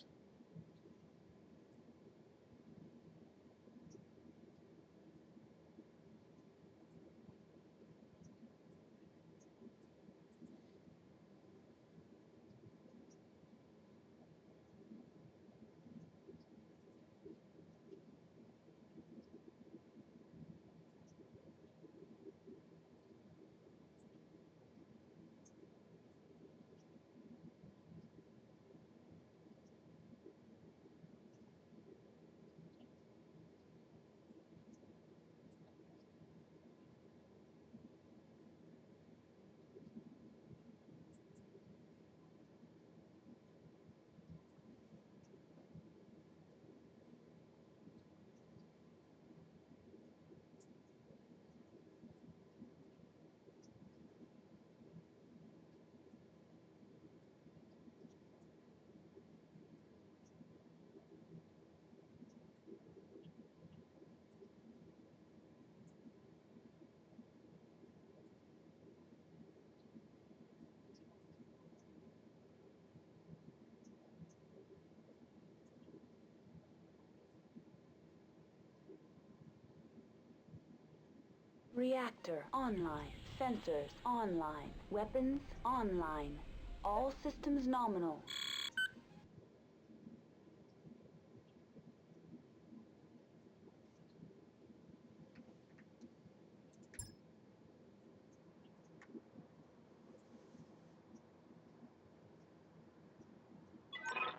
Reactor online. Sensors online. Weapons online. All systems nominal.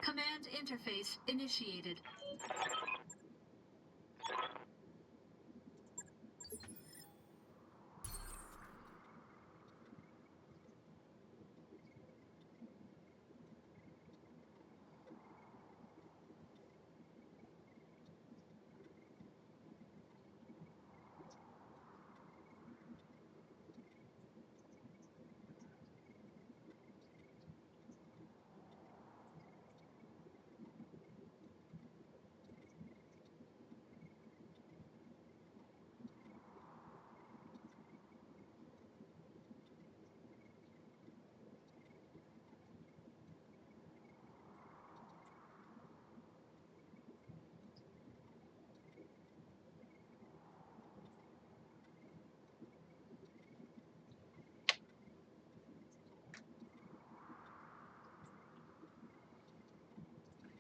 Command interface initiated.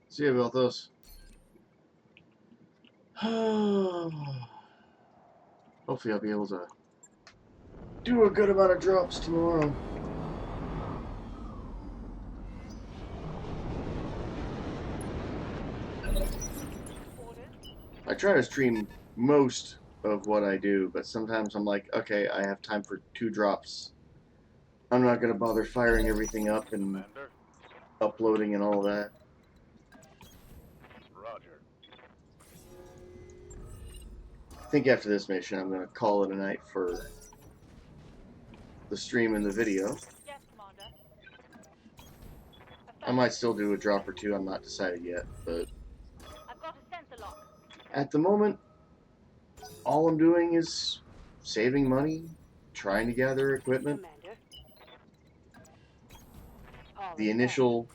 See you, Vilthos. Hopefully I'll be able to do a good amount of drops tomorrow. I try to stream most of what I do, but sometimes I'm like, okay, I have time for 2 drops. I'm not going to bother firing everything up and Commander. uploading and all that. Roger. I think after this mission, I'm going to call it a night for the stream and the video. Yes, Commander. I might still do a drop or 2, I'm not decided yet, but I've got a sensor lock. at the moment, all I'm doing is saving money, trying to gather equipment. Commander. All The is initial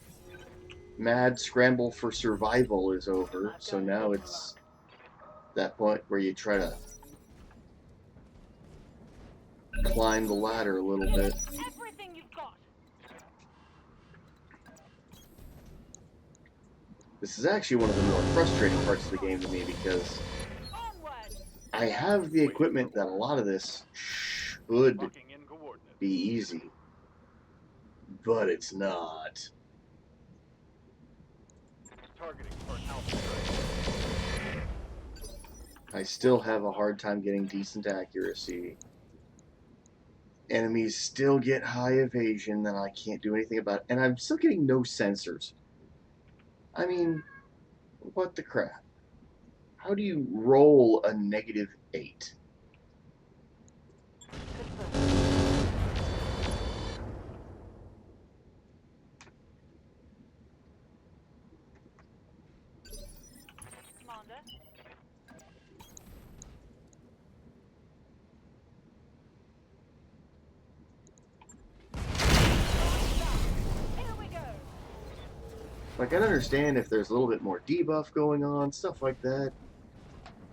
mad scramble for survival is over, I've so got a now sensor it's that point where you try to climb the ladder a little Give bit. us everything you've got. This is actually one of the more frustrating parts of the game to me because Onward! I have the equipment that a lot of this should Locking in coordinates. be easy, but it's not. Targeting for an alpha strike. I still have a hard time getting decent accuracy. Enemies still get high evasion that I can't do anything about, and I'm still getting no sensors. I mean, what the crap? How do you roll a -8? Commander. Here we go. Like, I'd understand if there's a little bit more debuff going on, stuff like that.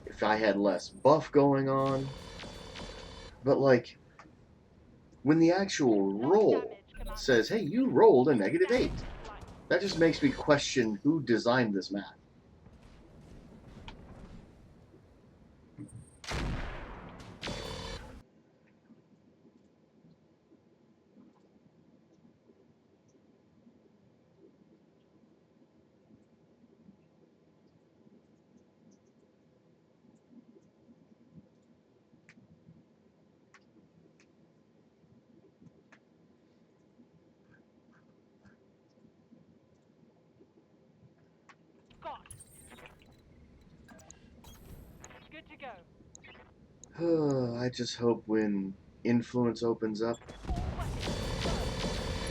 If I had less buff going on. But, like, when the actual roll says, hey, you rolled a -8, that just makes me question who designed this map. Got. Good to go. I just hope when Influence opens up,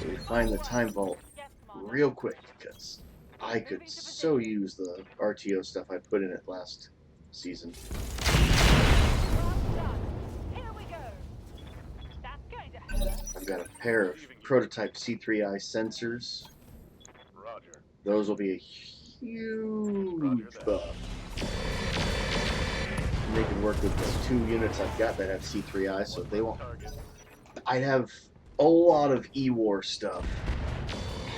we find the time vault Yes, Commander. real quick, because I could so use the RTO stuff I put in it last season. Job done. Here we go. That's going to hurt. I've got a pair of prototype C3I sensors. Roger. Those will be a huge buff. And they can work with the 2 units I've got that have C3I, so they won't. Target. I'd have a lot of E-War stuff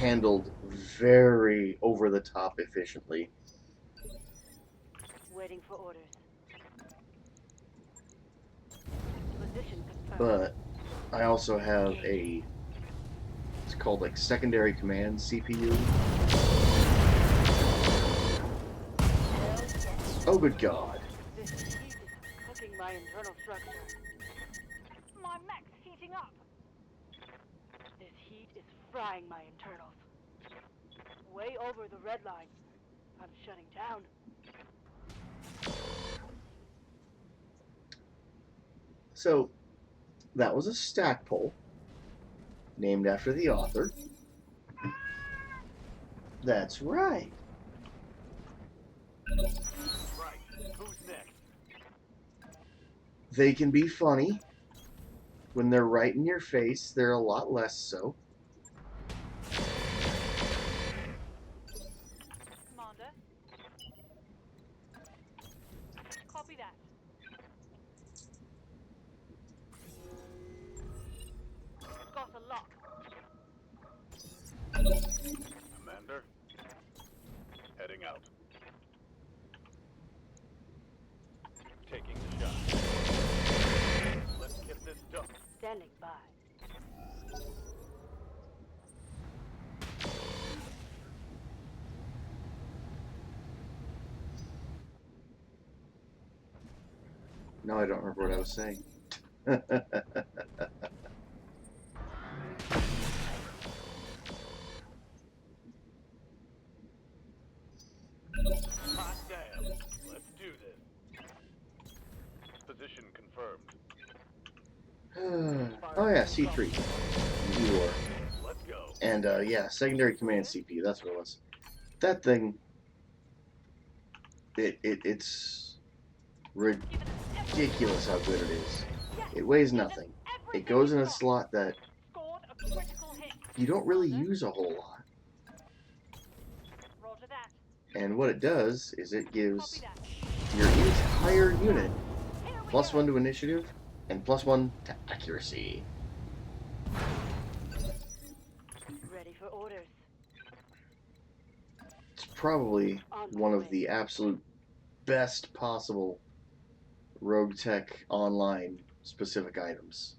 handled very over-the-top efficiently. Waiting for orders. Position confirmed. But I also have a, it's called like secondary command CPU. Oh good god. This heat is cooking my internal structure. My mech's heating up. This heat is frying my internals. Way over the red line. I'm shutting down. So that was a stackpole named after the author. That's right. Right. Who's next? They can be funny. When they're right in your face, they're a lot less so. Commander. Copy that. Got a lock. Commander. Heading out. Taking the shot. Let's get this done. Standing by. No, I don't remember what I was saying. Hot damn. Let's do this. Position confirmed. Oh yeah, C3. E-War. Let's go. And yeah, secondary command CPU, that's what it was. That thing, it's ridiculous how good it is. It weighs nothing. It goes in a slot that Scored a critical hit. you don't really use a whole lot. Roger that. And what it does is it Copy gives that. your entire unit Here we +1 go. to initiative and +1 to accuracy. Ready for orders. It's It's probably one of the absolute best possible Rogue Tech Online specific items.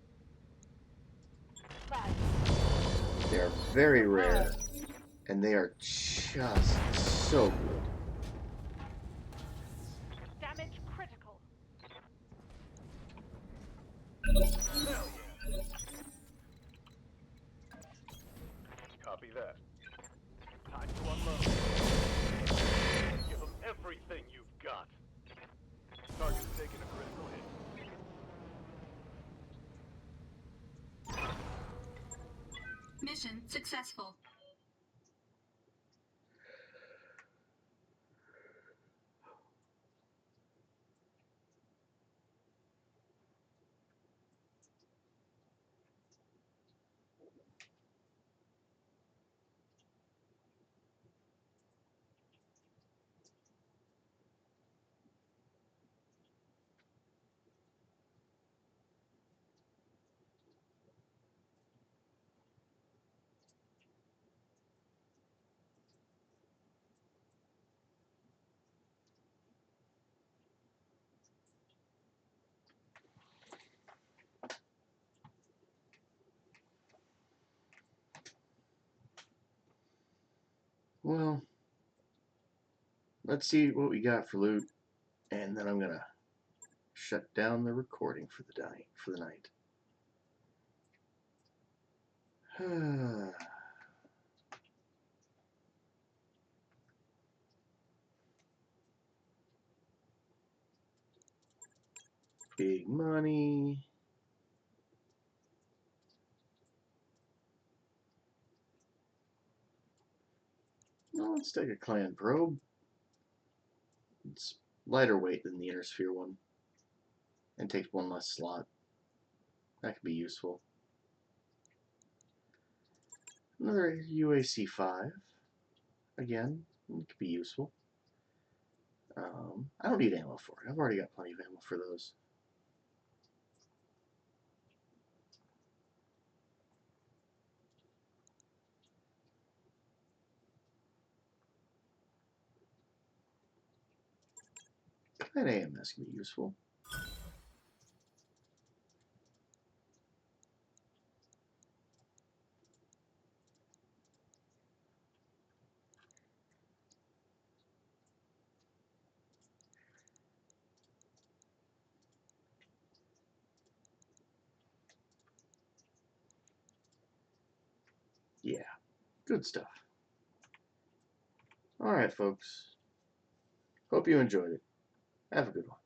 They are very rare, and they are just so good. Damage critical. Hell yeah. Copy that. Time to unload. Give them everything you've got. Target's taking a critical hit. Mission successful. Well, let's see what we got for loot, and then I'm gonna shut down the recording for the night. Big money. Well, let's take a clan probe. It's lighter weight than the inner sphere one, and takes one less slot. That could be useful. Another UAC 5. Again, it could be useful. I don't need ammo for it. I've already got plenty of ammo for those. That AMS can be useful. Yeah, good stuff. Alright, folks. Hope you enjoyed it. Have a good one.